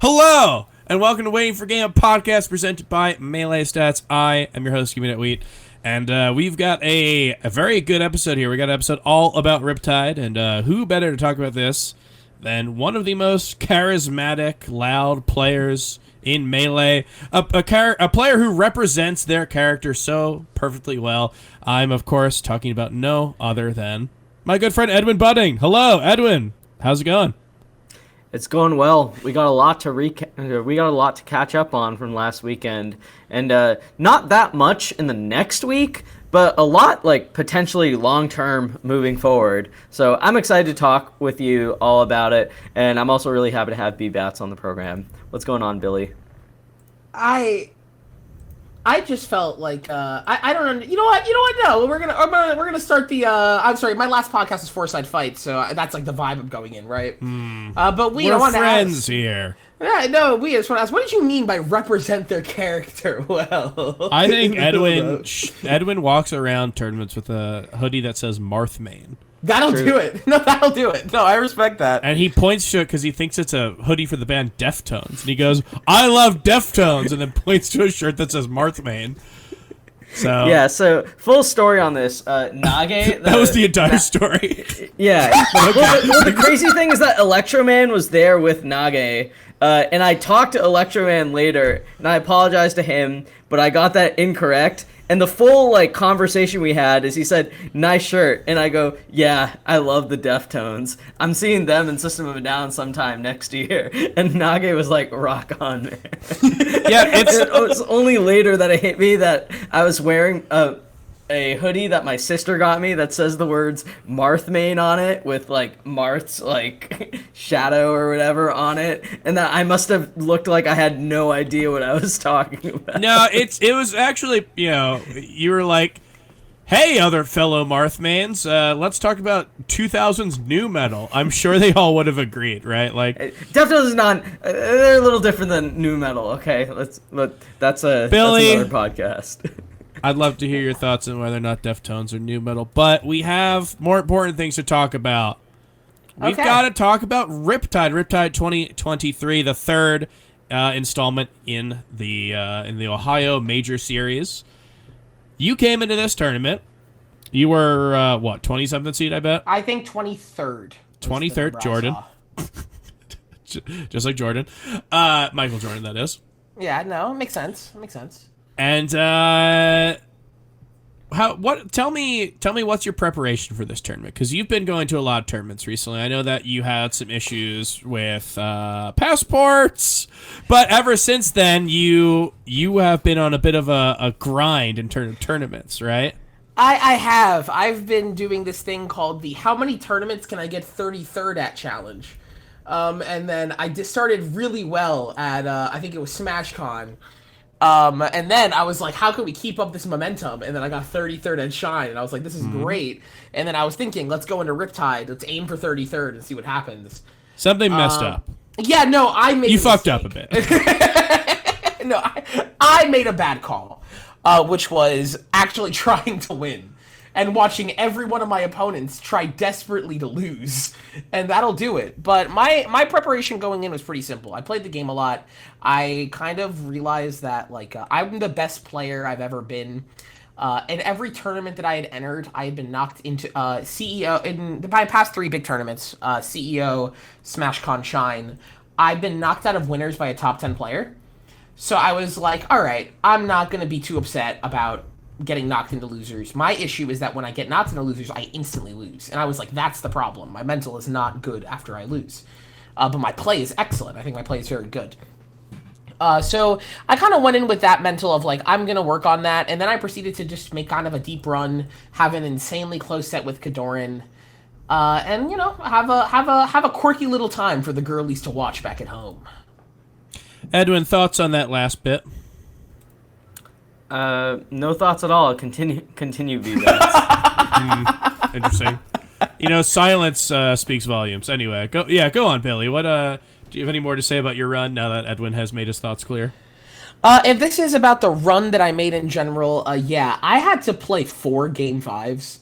Hello, and welcome to Waiting for Game, a podcast presented by Melee Stats. I am your host, Wheat, and we've got a very good episode here. We got an episode all about Riptide, and who better to talk about this than one of the most charismatic, loud players in Melee, a player who represents their character so perfectly well. I'm, of course, talking about no other than my good friend Edwin Budding. Hello, Edwin. How's it going? It's going well. We got a lot to catch up on from last weekend, and not that much in the next week, but a lot like potentially long term moving forward. So I'm excited to talk with you all about it, and I'm also really happy to have Bbatts on the program. What's going on, Billy? I just felt like I don't know. You know what? No, we're gonna start the. I'm sorry, my last podcast was Four-Side Fight, so that's like the vibe I'm going in, right? But we're friends here. Yeah, no, we just want to ask, what did you mean by represent their character well? I think Edwin walks around tournaments with a hoodie that says Marthmain. That'll do it. No, that'll do it. No, I respect that. And he points to it because he thinks it's a hoodie for the band Deftones. And he goes, I love Deftones, and then points to a shirt that says Marthmain. So yeah, so full story on this. Nage... that was the entire story. Yeah. Well, the crazy thing is that Electroman was there with Nage, and I talked to Electroman later, and I apologized to him, but I got that incorrect. And the full conversation we had is he said, nice shirt. And I go, yeah, I love the Deftones. I'm seeing them in System of a Down sometime next year. And Nage was like, rock on, man. Yeah, it was only later that it hit me that I was wearing a hoodie that my sister got me that says the words Marthmain on it with Marth's shadow or whatever on it, and that I must have looked like I had no idea what I was talking about. No, it was actually, you were like, hey, other fellow Marthmains, let's talk about 2000s new metal. I'm sure they all would have agreed, right? Deftones is not. They're a little different than new metal. Okay, that's another podcast. I'd love to hear your thoughts on whether or not Deftones are new metal, but we have more important things to talk about. We've got to talk about Riptide 2023, the third installment in the Ohio Major Series. You came into this tournament. You were 20-something seed, I bet. I think 23rd. 23rd, Jordan. Just like Jordan, Michael Jordan, that is. Yeah, no, it makes sense. And tell me what's your preparation for this tournament? Because you've been going to a lot of tournaments recently. I know that you had some issues with passports, but ever since then you have been on a bit of a grind in terms of tournaments, right? I have. I've been doing this thing called the how many tournaments can I get 33rd at challenge. And then I just started really well at I think it was SmashCon. And then I was like, how can we keep up this momentum? And then I got 33rd at Shine, and I was like, this is great. And then I was thinking, let's go into Riptide, let's aim for 33rd and see what happens. Something messed up. Yeah, no, I made You fucked up a bit. No, I made a bad call, which was actually trying to win and watching every one of my opponents try desperately to lose, and that'll do it. But my preparation going in was pretty simple. I played the game a lot. I kind of realized that I'm the best player I've ever been. In every tournament that I had entered, I had been knocked into CEO in my past 3 big tournaments, CEO, SmashCon, Shine. I've been knocked out of winners by a top 10 player. So I was like, all right, I'm not going to be too upset about getting knocked into losers. My issue is that when I get knocked into losers, I instantly lose. And I was like, that's the problem. My mental is not good after I lose. But my play is excellent. I think my play is very good. So I kind of went in with that mental of I'm going to work on that. And then I proceeded to just make kind of a deep run, have an insanely close set with Kadoran. And, have a quirky little time for the girlies to watch back at home. Edwin, thoughts on that last bit? No thoughts at all. Continue, Bbatts. Interesting. Silence speaks volumes. Anyway, go on, Billy. What do you have any more to say about your run now that Edwin has made his thoughts clear? If this is about the run that I made in general, I had to play 4 Game 5s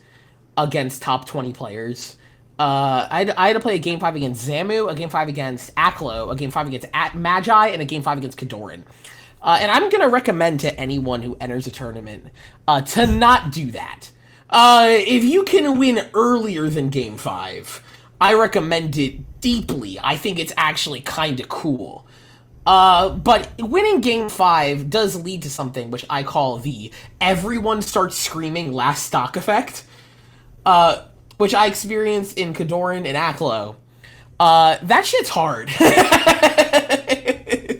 against top 20 players. I had to play a game 5 against Zamu, a game 5 against Aklo, a game 5 against Magi, and a game 5 against Kadoran. And I'm gonna recommend to anyone who enters a tournament to not do that. If you can win earlier than game 5, I recommend it deeply. I think it's actually kind of cool. But winning game 5 does lead to something which I call the everyone starts screaming last stock effect. Which I experienced in Kadoran and Aklo. That shit's hard.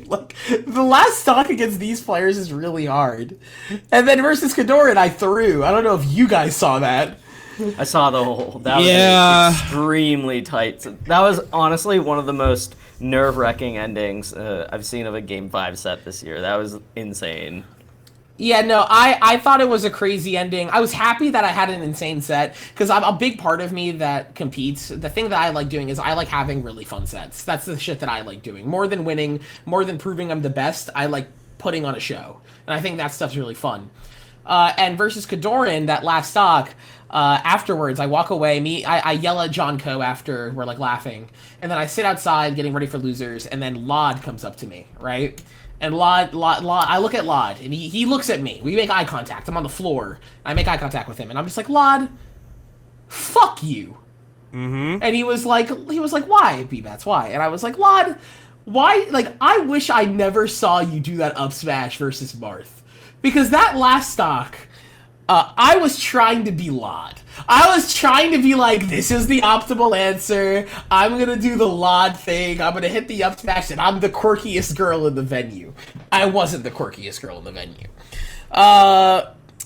Like, the last stock against these players is really hard. And then versus Kadoran, I threw. I don't know if you guys saw that. I saw the whole. That was extremely tight. So that was honestly one of the most nerve-wracking endings I've seen of a Game 5 set this year. That was insane. Yeah, no, I thought it was a crazy ending. I was happy that I had an insane set, because I'm a big part of me that competes. The thing that I like doing is I like having really fun sets. That's the shit that I like doing. More than winning, more than proving I'm the best, I like putting on a show. And I think that stuff's really fun. And versus Kadoran, that last stock, afterwards, I walk away. I yell at John Co after we're like laughing. And then I sit outside getting ready for losers, and then Lod comes up to me, right? And Lod, I look at Lod, and he looks at me. We make eye contact. I'm on the floor. I make eye contact with him, and I'm just like, Lod, fuck you. Mm-hmm. And he was like, why, Bbatts, why? And I was like, Lod, why? Like, I wish I never saw you do that up smash versus Marth. Because that last stock, I was trying to be Lod. I was trying to be like, this is the optimal answer. I'm going to do the Lod thing. I'm going to hit the up smash, and I'm the quirkiest girl in the venue. I wasn't the quirkiest girl in the venue.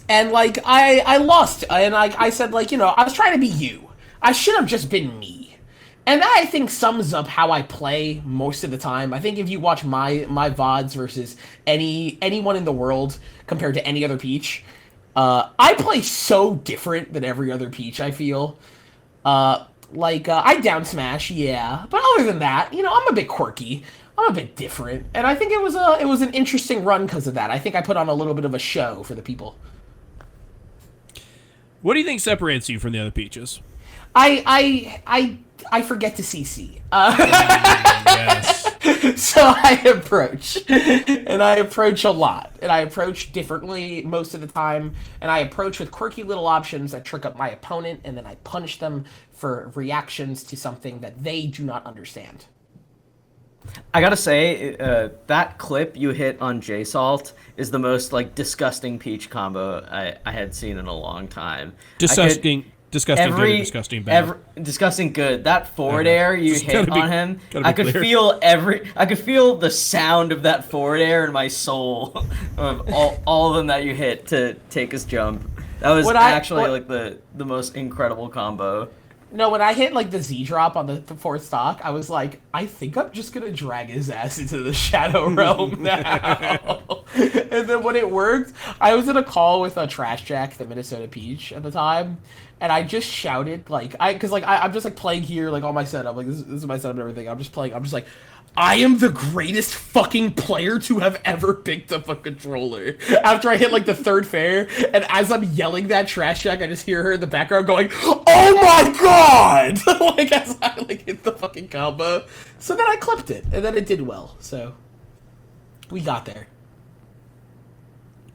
And, like, I lost. And I said, like, you know, I was trying to be you. I should have just been me. And that, I think, sums up how I play most of the time. I think if you watch my VODs versus anyone in the world compared to any other Peach, I play so different than every other Peach, I feel. I down smash, yeah. But other than that, you know, I'm a bit quirky. I'm a bit different. And I think it was an interesting run because of that. I think I put on a little bit of a show for the people. What do you think separates you from the other Peaches? I forget to CC. Yes. So I approach. And I approach a lot. And I approach differently most of the time. And I approach with quirky little options that trick up my opponent, and then I punish them for reactions to something that they do not understand. I gotta say, that clip you hit on J-Salt is the most, like, disgusting Peach combo I had seen in a long time. Disgusting good, disgusting bad. Disgusting good. That forward air you hit on him, I could clear. feel the sound of that forward air in my soul of all of them that you hit to take his jump. That was the most incredible combo. No, when I hit, like, the Z-drop on the fourth stock, I was like, I think I'm just gonna drag his ass into the Shadow Realm now. And then when it worked, I was in a call with Trash Jack, the Minnesota Peach, at the time, and I just shouted, like, I'm just, like, playing here, like, on my setup, like, this is my setup and everything, I'm just like, I am the greatest fucking player to have ever picked up a controller. After I hit, like, the third fair, and as I'm yelling that Trash Jack, I just hear her in the background going, oh my god! Like, as I, like, hit the fucking combo. So then I clipped it, and then it did well, so we got there.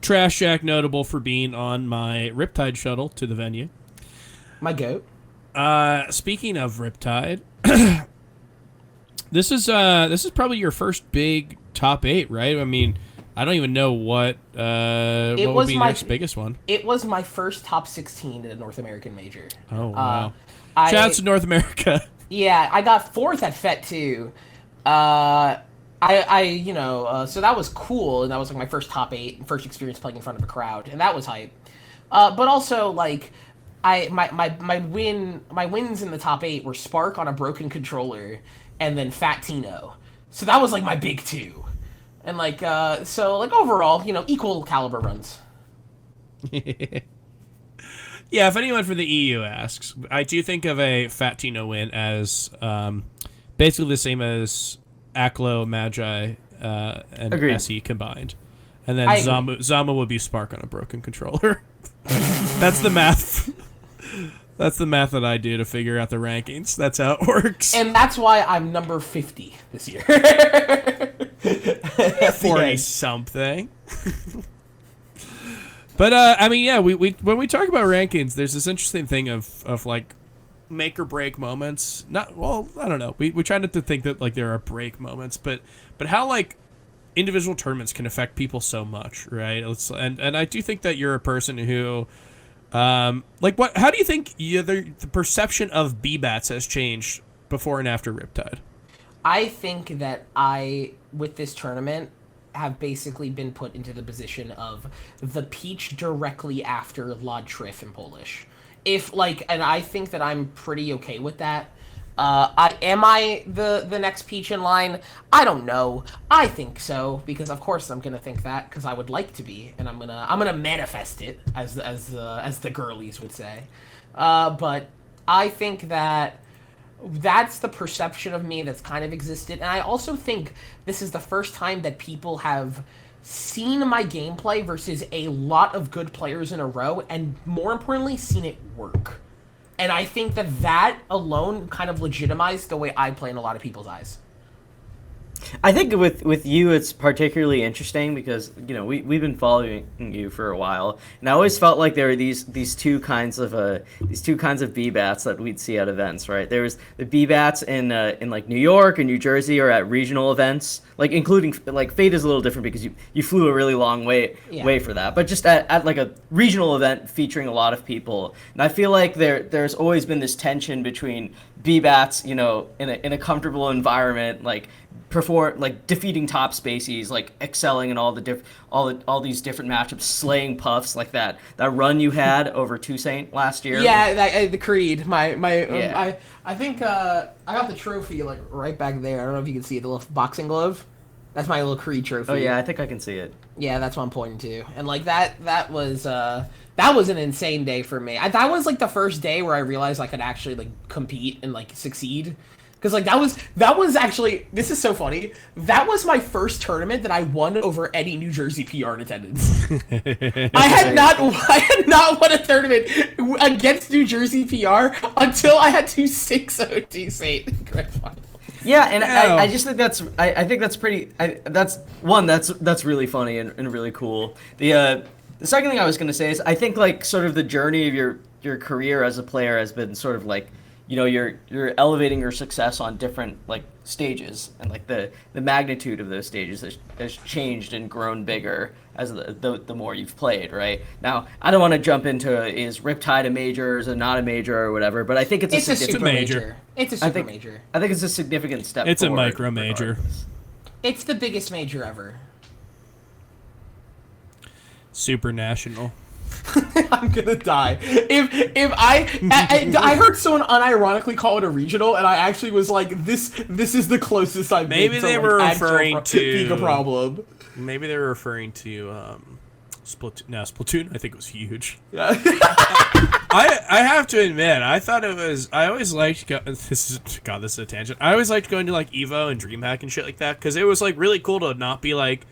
Trash Jack notable for being on my Riptide shuttle to the venue. My goat. Speaking of Riptide, this is probably your first big top 8, right? I mean, I don't even know what would be your next biggest one. It was my first top 16 in a North American major. Oh wow! Shout out to North America. Yeah, I got 4th at FET too. So that was cool, and that was like my first top 8, first experience playing in front of a crowd, and that was hype. But also, like, my wins in the top 8 were Spark on a broken controller, and then Fat Tino. So that was like my big 2. And like so like overall, you know, equal caliber runs. Yeah, if anyone from the EU asks, I do think of a Fat Tino win as basically the same as Aklo, Magi, and Agreed. SE combined. And then Zama would be Spark on a broken controller. That's the math. That's the math that I do to figure out the rankings. That's how it works. And that's why I'm number 50 this year. 40 something. But I mean, yeah, we when we talk about rankings, there's this interesting thing of like make or break moments. Not well, I don't know. We try not to think that like there are break moments, but how like individual tournaments can affect people so much, right? And I do think that you're a person who like what? How do you think the perception of Bbatts has changed before and after Riptide? I think that with this tournament, have basically been put into the position of the peach directly after Lod Triff in Polish. And I think that I'm pretty okay with that. Am I the next peach in line? I don't know. I think so because of course I'm gonna think that because I would like to be, and I'm gonna manifest it as the girlies would say. But I think that that's the perception of me that's kind of existed, and I also think this is the first time that people have seen my gameplay versus a lot of good players in a row, and more importantly, seen it work. And I think that alone kind of legitimized the way I play in a lot of people's eyes. I think with you, it's particularly interesting because we've been following you for a while, and I always felt like there were these two kinds of Bbatts that we'd see at events, right? There was the Bbatts in like New York and New Jersey or at regional events, like including like Fate is a little different because you flew a really long way for that, but just at like a regional event featuring a lot of people, and I feel like there's always been this tension between Bbatts, in a comfortable environment, like defeating top species, like excelling in all these different matchups, slaying puffs like that run you had over Toussaint last year. Yeah, the Creed. Yeah. I think I got the trophy like right back there. I don't know if you can see it, the little boxing glove. That's my little Creed trophy. Oh yeah, I think I can see it. Yeah, that's what I'm pointing to. And like that was an insane day for me. That was like the first day where I realized I could actually like compete and like succeed. Because like that was actually, this is so funny. That was my first tournament that I won over any New Jersey PR in attendance. I had not won a tournament against New Jersey PR until I had to 6-0 Toussaint in grand final. Yeah, and I just think I think that's pretty. That's really funny and really cool. The second thing I was gonna say is I think like sort of the journey of your career as a player has been sort of like, you're elevating your success on different like stages, and like the magnitude of those stages has changed and grown bigger as the more you've played, right? Now, I don't want to jump into is Riptide a major, is it not a major or whatever, but I think it's a super major. It's a super major. I think it's a significant step It's forward a micro major. regardless. It's the biggest major ever. Super national. I'm gonna die. If I heard someone unironically call it a regional, and I actually was like, this is the closest I've been. Maybe they were referring to Giga problem. Maybe they were referring to Splatoon. No, Splatoon I think was huge. Yeah. I have to admit, I thought it was. I always liked. This is a tangent. I always liked going to like Evo and DreamHack and shit like that because it was like really cool to not be like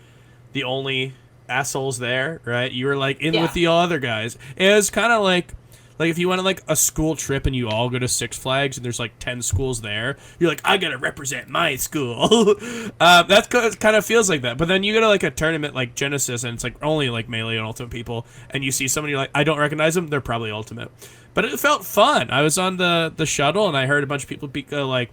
the only assholes there, right? You were like in with the other guys. It was kind of like if you went on like a school trip and you all go to Six Flags and there's like 10 schools there, you're like, I gotta represent my school. That kind of feels like that. But then you go to like a tournament like Genesis and it's like only like Melee and Ultimate people, and you see somebody, you're like, I don't recognize them, they're probably Ultimate. But it felt fun. I was on the shuttle and I heard a bunch of people go like,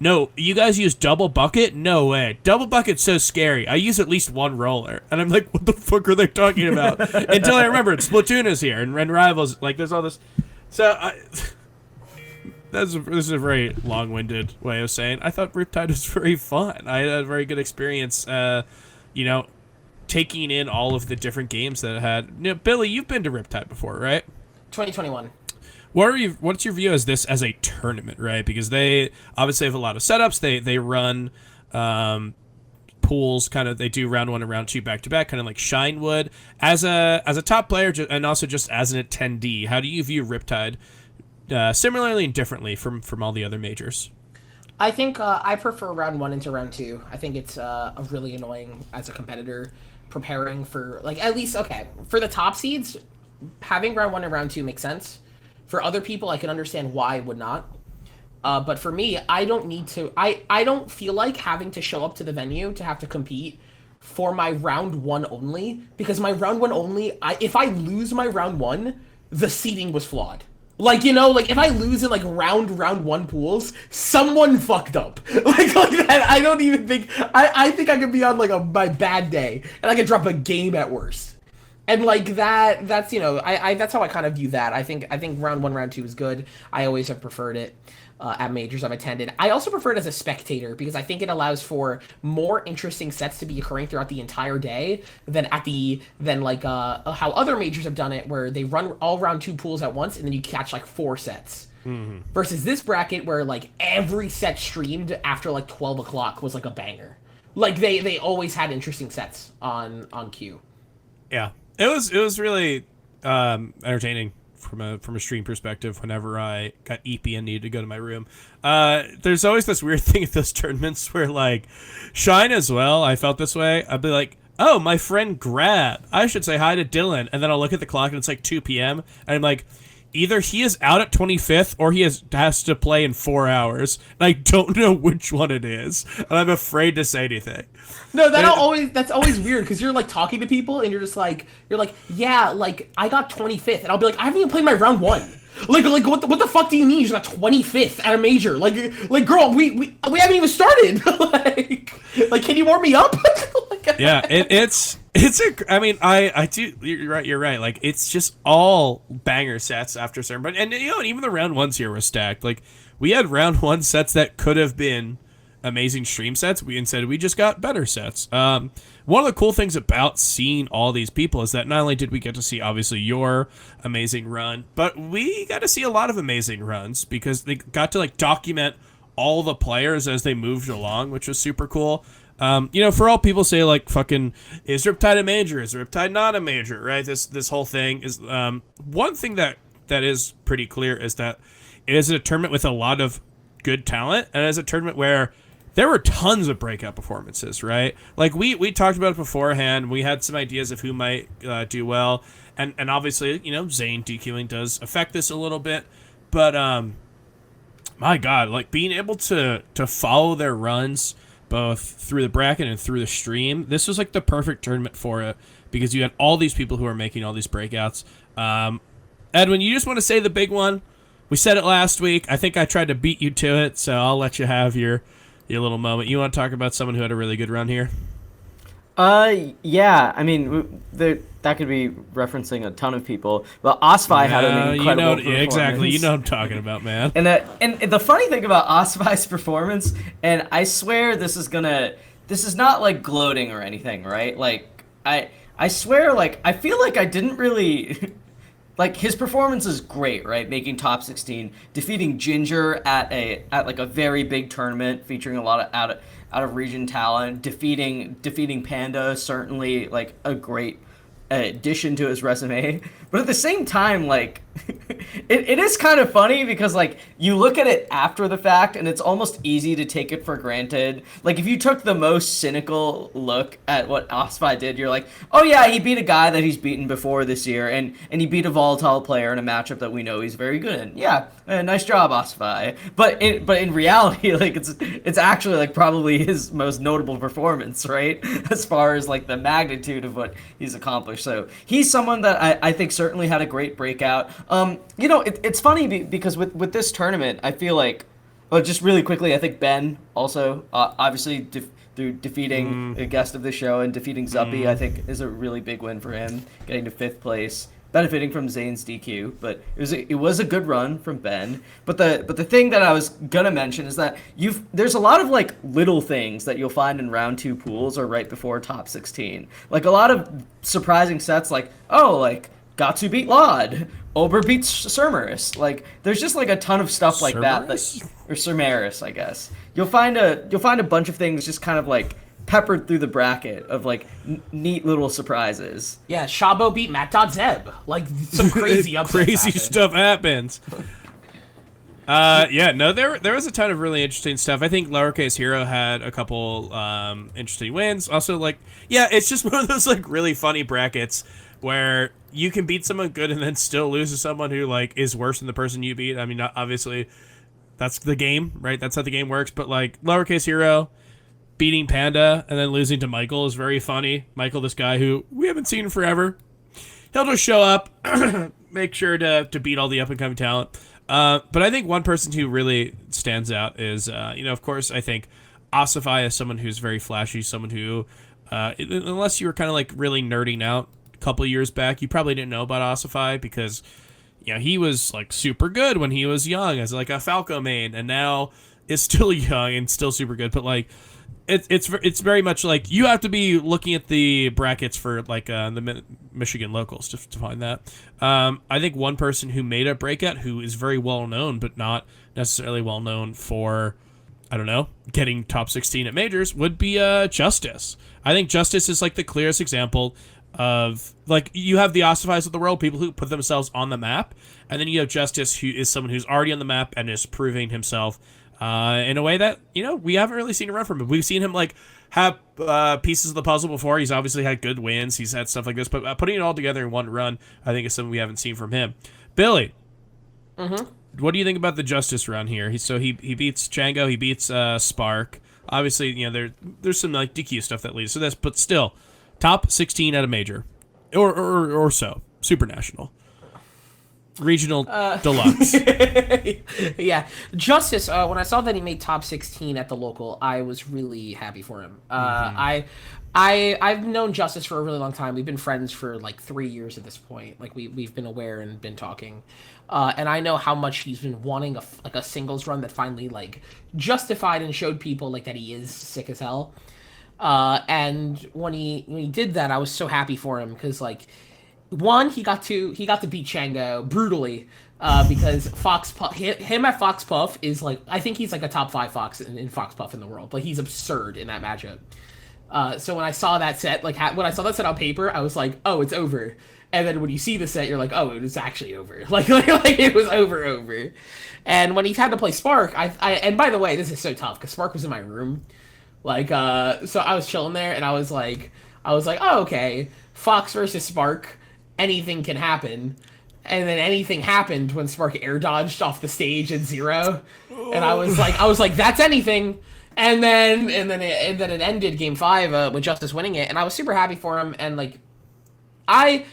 no, you guys use double bucket? No way. Double bucket's so scary. I use at least one roller. And I'm like, what the fuck are they talking about? Until I remembered Splatoon is here and Rivals, like there's all this. So this is a very long-winded way of saying I thought Riptide was very fun. I had a very good experience, taking in all of the different games that it had. Billy, you've been to Riptide before, right? 2021. What's your view as this as a tournament, right? Because they obviously have a lot of setups. They run pools, kind of. They do round 1 and round 2 back to back, kind of like Shinewood. As a top player and also just as an attendee, how do you view Riptide similarly and differently from all the other majors? I think I prefer round 1 into round 2. I think it's really annoying as a competitor preparing for like at least for the top seeds. Having round 1 and round 2 makes sense. For other people, I can understand why I would not. But for me, I don't need to. I don't feel like having to show up to the venue to have to compete for my round one only, because my round one only, if I lose my round one, the seeding was flawed. Like, you know, like if I lose in like round one pools, someone fucked up. Like that. I don't even think. I think I could be on like my bad day and I could drop a game at worst. And like that's, you know, I that's how I kind of view that. I think round one, round two is good. I always have preferred it at majors I've attended. I also prefer it as a spectator because I think it allows for more interesting sets to be occurring throughout the entire day than how other majors have done it, where they run all round two pools at once and then you catch like 4 sets. Mm-hmm. Versus this bracket where like every set streamed after like 12 o'clock was like a banger. Like they always had interesting sets on cue. Yeah. It was really entertaining from a stream perspective whenever I got EP and needed to go to my room. There's always this weird thing at those tournaments where, like, Shine as well, I felt this way. I'd be like, oh, my friend Grab, I should say hi to Dylan. And then I'll look at the clock and it's like 2 p.m. And I'm like, either he is out at 25th or he has to play in 4 hours. And I don't know which one it is. And I'm afraid to say anything. No, that's always weird because you're like talking to people and you're like, yeah, like I got 25th, and I'll be like, I haven't even played my round one. Like what the fuck do you mean? You got 25th at a major? Like girl, we haven't even started. like can you warm me up? Yeah, I do. You're right. Like it's just all banger sets after certain, but and you know, even the round ones here were stacked. Like we had round one sets that could have been amazing stream sets. We just got better sets. One of the cool things about seeing all these people is that not only did we get to see obviously your amazing run, but we got to see a lot of amazing runs because they got to like document all the players as they moved along, which was super cool. You know, for all people say like fucking, is Riptide a major? Is Riptide not a major? Right? This whole thing is one thing that is pretty clear is that it is a tournament with a lot of good talent, and it is a tournament where there were tons of breakout performances, right? Like we talked about it beforehand. We had some ideas of who might do well, and obviously, you know, Zane DQing does affect this a little bit, but my God, like being able to follow their runs both through the bracket and through the stream, this was like the perfect tournament for it because you had all these people who are making all these breakouts. Edwin, you just want to say the big one? We said it last week. I think I tried to beat you to it, so I'll let you have your little moment. You want to talk about someone who had a really good run here? Yeah. I mean, that could be referencing a ton of people. But Osvi had an incredible performance. Exactly. You know what I'm talking about, man. And the funny thing about Osvi's performance, and I swear this is not like gloating or anything, right? Like I swear, like I feel like I didn't really. Like his performance is great, right? Making top 16, defeating Ginger at like a very big tournament featuring a lot of out of region talent, defeating Panda, certainly like a great addition to his resume. But at the same time, like it is kind of funny because like you look at it after the fact and it's almost easy to take it for granted. Like if you took the most cynical look at what Osvi did, you're like, oh yeah, he beat a guy that he's beaten before this year, and he beat a volatile player in a matchup that we know he's very good in. Yeah, nice job, Osvi. But in reality, like it's actually like probably his most notable performance, right? As far as like the magnitude of what he's accomplished. So he's someone that I think certainly had a great breakout. You know, it's funny because with this tournament, I feel like, well, just really quickly, I think Ben also, obviously, through defeating a guest of the show and defeating Zuppy, I think is a really big win for him, getting to 5th place, benefiting from Zane's DQ. But it was a good run from Ben. But the thing that I was gonna mention is that there's a lot of like little things that you'll find in round 2 pools or right before top 16. Like a lot of surprising sets, like Gatsu beat Laud, Ober beats Cermerus. Like there's just like a ton of stuff like that or Cermerus, I guess. You'll find a bunch of things just kind of like peppered through the bracket of like neat little surprises. Yeah, Shabo beat Matt.Zeb. Like some crazy stuff happens. Yeah, no, there was a ton of really interesting stuff. I think Lowercase Hero had a couple interesting wins. Also, like, yeah, it's just one of those like really funny brackets where you can beat someone good and then still lose to someone who like is worse than the person you beat. I mean, obviously, that's the game, right? That's how the game works. But like lowercase hero beating Panda and then losing to Michael is very funny. Michael, this guy who we haven't seen in forever, he'll just show up, make sure to beat all the up and coming talent. But I think one person who really stands out is, of course, I think Asafai is someone who's very flashy, someone who, unless you were kind of like really nerding out a couple years back, you probably didn't know about Asafai because, he was like super good when he was young as like a Falco main, and now is still young and still super good. But like, it's very much like you have to be looking at the brackets for like the Michigan locals to find that. I think one person who made a Breakout who is very well known but not necessarily well known for, I don't know, getting top 16 at majors would be Justice. I think Justice is like the clearest example of like you have the Asafais of the world, people who put themselves on the map, and then you have Justice, who is someone who's already on the map and is proving himself in a way that we haven't really seen a run from him. We've seen him like have pieces of the puzzle before. He's obviously had good wins. He's had stuff like this, but putting it all together in one run, I think is something we haven't seen from him. Billy, what do you think about the Justice run here? He beats Django, he beats Spark. Obviously, there's some like DQ stuff that leads to this, but still, top 16 at a major, or so, super national. Regional deluxe. Yeah, Justice. When I saw that he made top 16 at the local, I was really happy for him. I've known Justice for a really long time. We've been friends for like 3 years at this point. Like we've been aware and been talking, and I know how much he's been wanting a singles run that finally like justified and showed people like that he is sick as hell. And when he did that, I was so happy for him because like. One, he got to beat Chango brutally, because Fox Puff, him at Fox Puff is like, I think he's like a top 5 Fox in Fox Puff in the world. Like he's absurd in that matchup. So when I saw that set, like when I saw that set on paper, I was like, oh, it's over. And then when you see the set, you're like, oh, it was actually over. Like it was over. And when he had to play Spark, I and by the way, this is so tough because Spark was in my room, like so I was chilling there and I was like, oh, okay, Fox versus Spark. Anything can happen, and then anything happened when Spark air dodged off the stage at 0, and I was like, that's anything, and then it ended game 5 with Justice winning it, and I was super happy for him, and like, I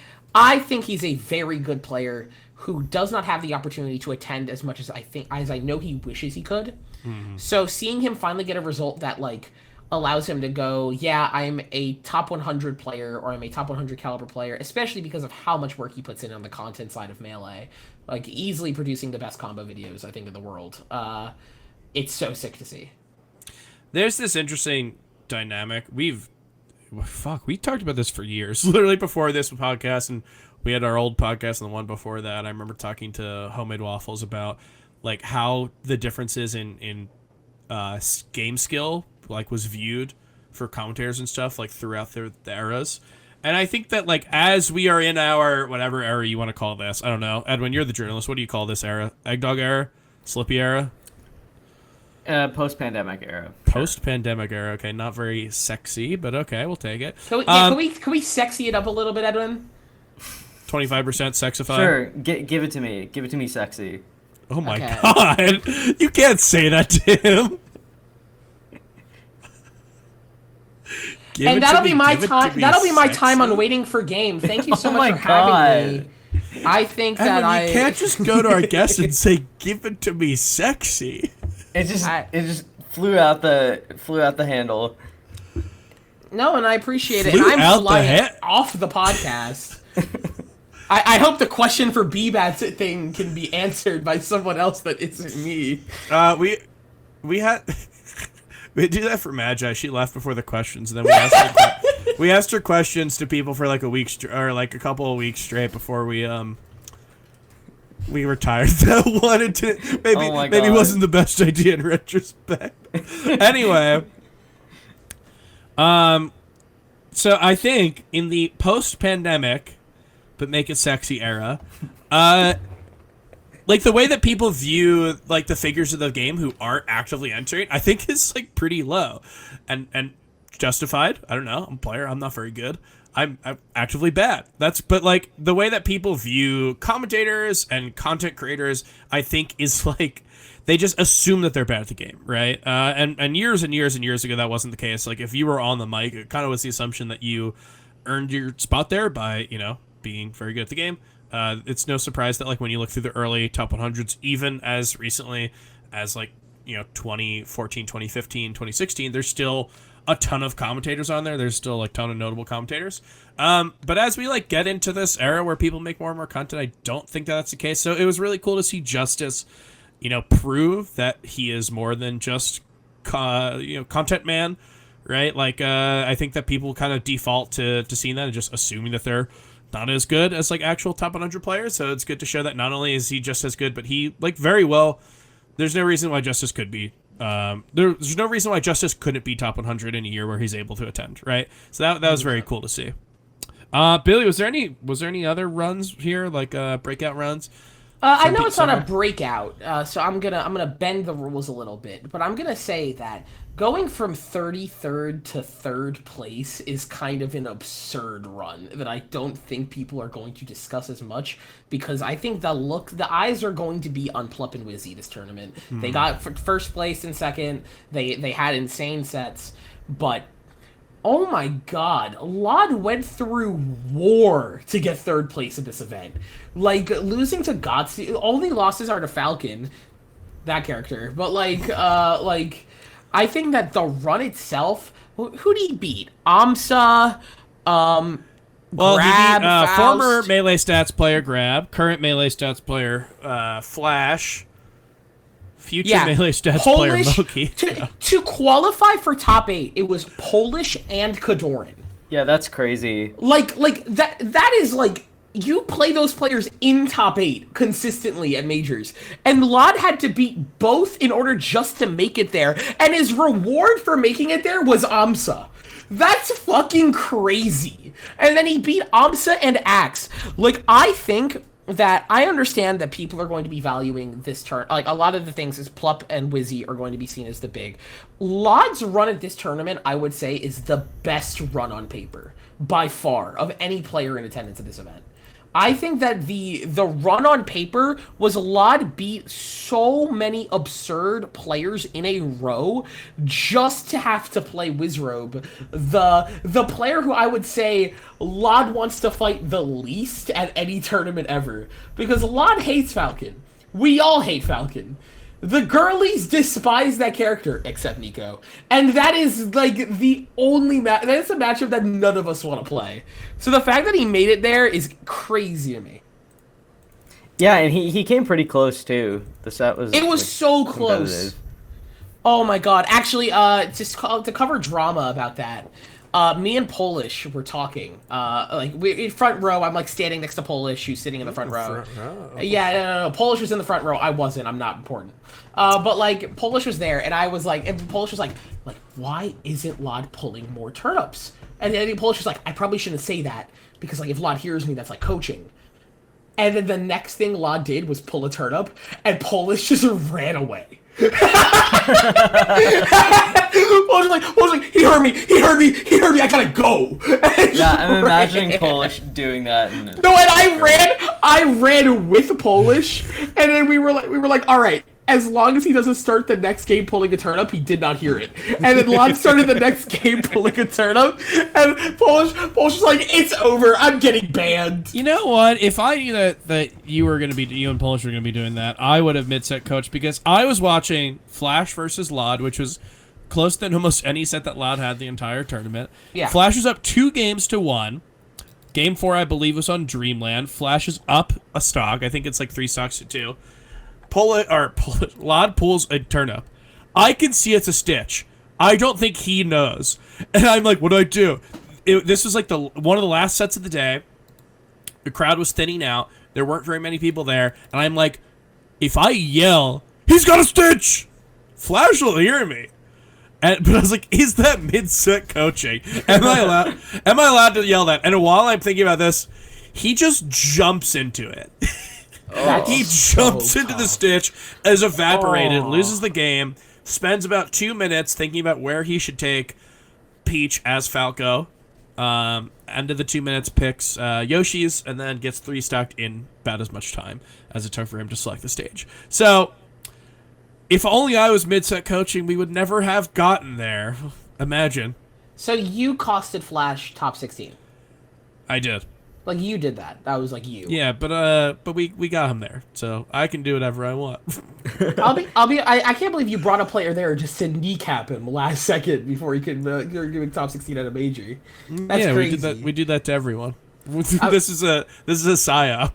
think he's a very good player who does not have the opportunity to attend as much as I know he wishes he could. So seeing him finally get a result that like allows him to go, yeah, I'm a top 100 player, or I'm a top 100 caliber player, especially because of how much work he puts in on the content side of Melee, like easily producing the best combo videos, I think, in the world. It's so sick to see. There's this interesting dynamic. We talked about this for years, literally before this podcast, and we had our old podcast and the one before that. I remember talking to Homemade Waffles about like how the differences in game skill like was viewed for commentators and stuff like throughout the eras. And I think that like as we are in our whatever era you want to call this, I don't know, Edwin, you're the journalist, what do you call this era? Eggdog era? Slippy era? Post-pandemic era. Post-pandemic era. Okay, not very sexy, but okay, we'll take it. Can we sexy it up a little bit, Edwin? 25% sexify. Sure, give it to me. Give it to me, sexy. Oh my god, you can't say that to him. And that'll be my time. That'll be my time on waiting for game. Thank you so much for having me. I think that you can't just go to our guest and say, "Give it to me, sexy." It just flew out the handle. No, and I appreciate it. And I'm flying off the podcast. I hope the question for Bbatts thing can be answered by someone else that isn't me. We had. We do that for Magi. She left before the questions, and then we asked her questions to people for like a week or like a couple of weeks straight before we retired. That wanted to maybe wasn't the best idea in retrospect. Anyway, so I think in the post-pandemic, but make it sexy era, like the way that people view like the figures of the game who aren't actively entering, I think is like pretty low, and justified. I don't know. I'm a player. I'm not very good. I'm actively bad. But like the way that people view commentators and content creators, I think is like they just assume that they're bad at the game, right? And years and years and years ago, that wasn't the case. Like if you were on the mic, it kind of was the assumption that you earned your spot there by, being very good at the game. It's no surprise that like when you look through the early top 100s, even as recently as like 2014, 2015, 2016, there's still a ton of commentators on there. There's still like a ton of notable commentators. But as we like get into this era where people make more and more content, I don't think that's the case. So it was really cool to see Justice, prove that he is more than just content man, right? Like I think that people kind of default to seeing that and just assuming that they're not as good as like actual top 100 players. So it's good to show that not only is he just as good, but he like very well. There's no reason why Justice could be. There's no reason why Justice couldn't be top 100 in a year where he's able to attend, right? So that was very cool to see. Billy, was there any other runs here, like breakout runs? I know it's not a breakout, so I'm gonna bend the rules a little bit, but I'm gonna say that going from 33rd to 3rd place is kind of an absurd run that I don't think people are going to discuss as much, because I think the eyes are going to be on PLUP and Wizzy this tournament. They got first place and second. They had insane sets, but oh my god, Lod went through war to get 3rd place in this event. Like losing to Gotsi, only losses are to Falcon, that character, but like I think that the run itself, who did he beat? Amsa, well, Grab, he beat former Melee Stats player Grab, current Melee Stats player Flash, future Melee Stats player Moki. To qualify for top 8, it was Polish and Kadoran. Yeah, that's crazy. Like that is like, you play those players in top 8 consistently at majors, and Lod had to beat both in order just to make it there, and his reward for making it there was Amsa. That's fucking crazy. And then he beat Amsa and Axe. Like, I think that I understand that people are going to be valuing this turn. Like, a lot of the things is PLUP and Wizzy are going to be seen as the big. Lod's run at this tournament, I would say, is the best run on paper by far of any player in attendance at this event. I think that the run on paper was Lod beat so many absurd players in a row just to have to play WIZZROBE, the player who I would say Lod wants to fight the least at any tournament ever. Because Lod hates Falcon. We all hate Falcon. The girlies despise that character, except Nico. And that is, like, the only that is a matchup that none of us want to play. So the fact that he made it there is crazy to me. Yeah, and he came pretty close, too. The set was... It was so close. Oh, my God. Actually, just to cover drama about that, me and Polish were talking. In front row, I'm like standing next to Polish, who's sitting in the front row. Yeah, no. Polish was in the front row. I wasn't. I'm not important. But like Polish was there, and I was like, and Polish was like, why isn't Lod pulling more turnips? And then Polish was like, I probably shouldn't say that because like if Lod hears me, that's like coaching. And then the next thing Lod did was pull a turnip, and Polish just ran away. Polish was like, he heard me, I gotta go. Yeah, I'm imagining Polish doing that. No, and I ran with Polish, and then we were like, all right, as long as he doesn't start the next game pulling a turnip, he did not hear it. And then Lod started the next game pulling a turnip, and Polish was like, it's over, I'm getting banned. You know what? If I knew that you and Polish were gonna be doing that, I would have mid-set coached, because I was watching Flash versus Lod, which was closer than almost any set that Lod had the entire tournament. Yeah. Flash was up 2-1. Game 4, I believe, was on Dreamland. Flash is up a stock. I think it's like 3 stocks to 2. Lod pulls a turnip. I can see it's a stitch. I don't think he knows. And I'm like, what do I do? This was like one of the last sets of the day. The crowd was thinning out. There weren't very many people there. And I'm like, if I yell, he's got a stitch, Flash will hear me. But I was like, is that mid-set coaching? Am I allowed to yell that? And while I'm thinking about this, he just jumps into it. He jumps into the stitch, is evaporated, loses the game, spends about 2 minutes thinking about where he should take Peach as Falco. End of the 2 minutes, picks Yoshi's, and then gets 3-stocked in about as much time as it took for him to select the stage. So, if only I was mid-set coaching, we would never have gotten there. Imagine. So you costed Flash top 16. I did. Like, you did that. That was, like, you. Yeah, but we got him there, so I can do whatever I want. I can't believe you brought a player there just to kneecap him last second before he could give top 16 at a major. That's crazy. We do that to everyone. This is a psyop.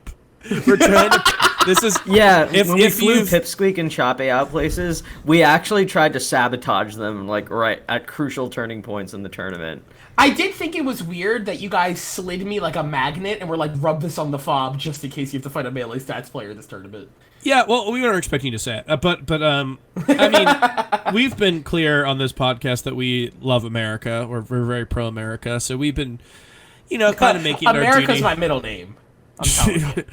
We're trying to. This is when we flew Pipsqueak and Chape out places, we actually tried to sabotage them like right at crucial turning points in the tournament. I did think it was weird that you guys slid me like a magnet and were like, rub this on the fob just in case you have to fight a melee stats player in this tournament. Yeah, well, we weren't expecting you to say it, but I mean, we've been clear on this podcast that we love America. We're very pro-America, so we've been, kind of making America's our duty. My middle name. I'm telling you.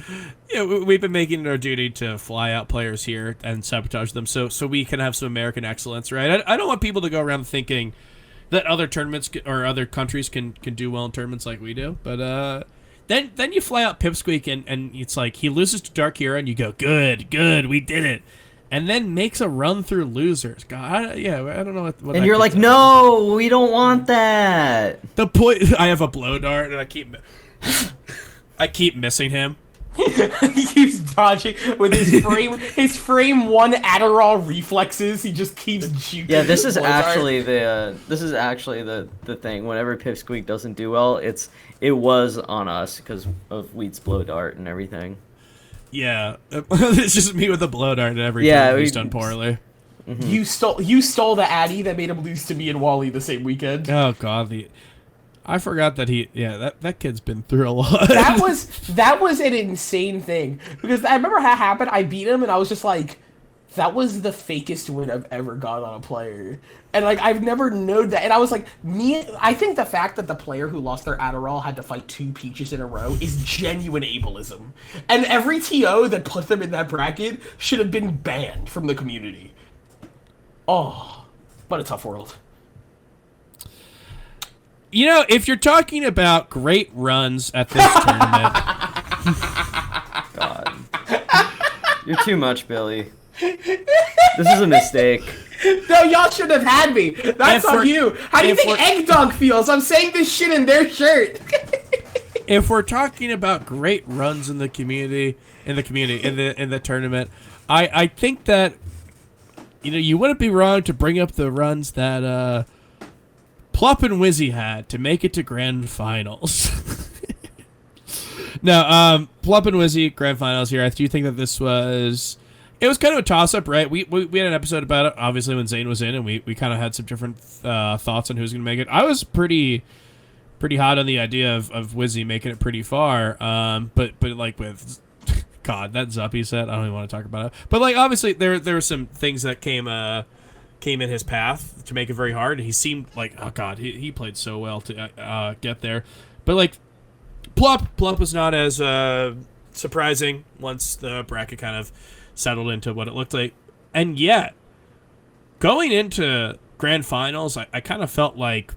Yeah, we've been making it our duty to fly out players here and sabotage them, so we can have some American excellence, right? I don't want people to go around thinking that other tournaments or other countries can do well in tournaments like we do, but then you fly out Pipsqueak and it's like he loses to Dark Hero and you go good, we did it, and then makes a run through losers. God, I don't know what. And you're like, no, we don't want that. The point, I have a blow dart and I keep missing him. He keeps dodging with his frame one Adderall reflexes. He just keeps shooting. Yeah, this is actually the thing. Whenever Pipsqueak doesn't do well, it was on us because of Wheat's blow dart and everything. Yeah, it's just me with a blow dart and every time he's done poorly. Mm-hmm. You stole the Addy that made him lose to me and Wally the same weekend. Oh God, I forgot that that kid's been through a lot. That was an insane thing because I remember how it happened. I beat him and I was just like, that was the fakest win I've ever got on a player, and like I've never known that. And I was like, I think the fact that the player who lost their Adderall had to fight 2 Peaches in a row is genuine ableism, and every TO that put them in that bracket should have been banned from the community. Oh, what a tough world. If you're talking about great runs at this tournament... God. You're too much, Billy. This is a mistake. No, y'all should have had me. That's on you. How do you think Egg Dog feels? I'm saying this shit in their shirt. If we're talking about great runs in the tournament, I think that, you wouldn't be wrong to bring up the runs that... PLUP and Wizzy had to make it to grand finals. No, PLUP and Wizzy grand finals here. I do think that this was... It was kind of a toss-up, right? We had an episode about it, obviously, when Zane was in, and we kind of had some different thoughts on who's going to make it. I was pretty hot on the idea of Wizzy making it pretty far, but like with... God, that Zuppy set, I don't even want to talk about it. But like, obviously, there were some things that came in his path to make it very hard. He seemed like, oh God, he played so well to get there. But like, PLUP was not as surprising once the bracket kind of settled into what it looked like. And yet, going into grand finals, I kind of felt like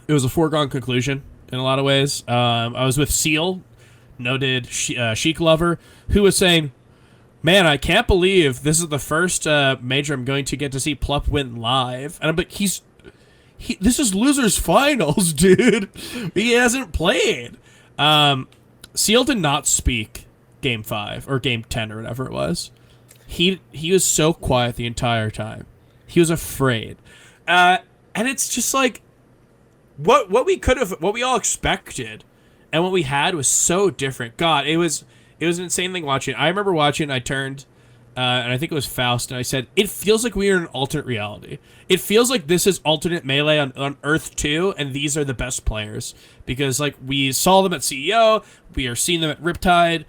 it was a foregone conclusion in a lot of ways. I was with Seal, noted Sheik lover, who was saying, man, I can't believe this is the first major I'm going to get to see PLUP win live. And I'm like, this is losers finals, dude. He hasn't played. Seal did not speak game 5 or game 10 or whatever it was. He was so quiet the entire time. He was afraid. And it's just like what we all expected and what we had was so different. God, it was an insane thing watching. I remember watching, I turned, and I think it was Faust, and I said, it feels like we are in an alternate reality. It feels like this is alternate Melee on Earth 2, and these are the best players. Because, like, we saw them at CEO, we are seeing them at Riptide.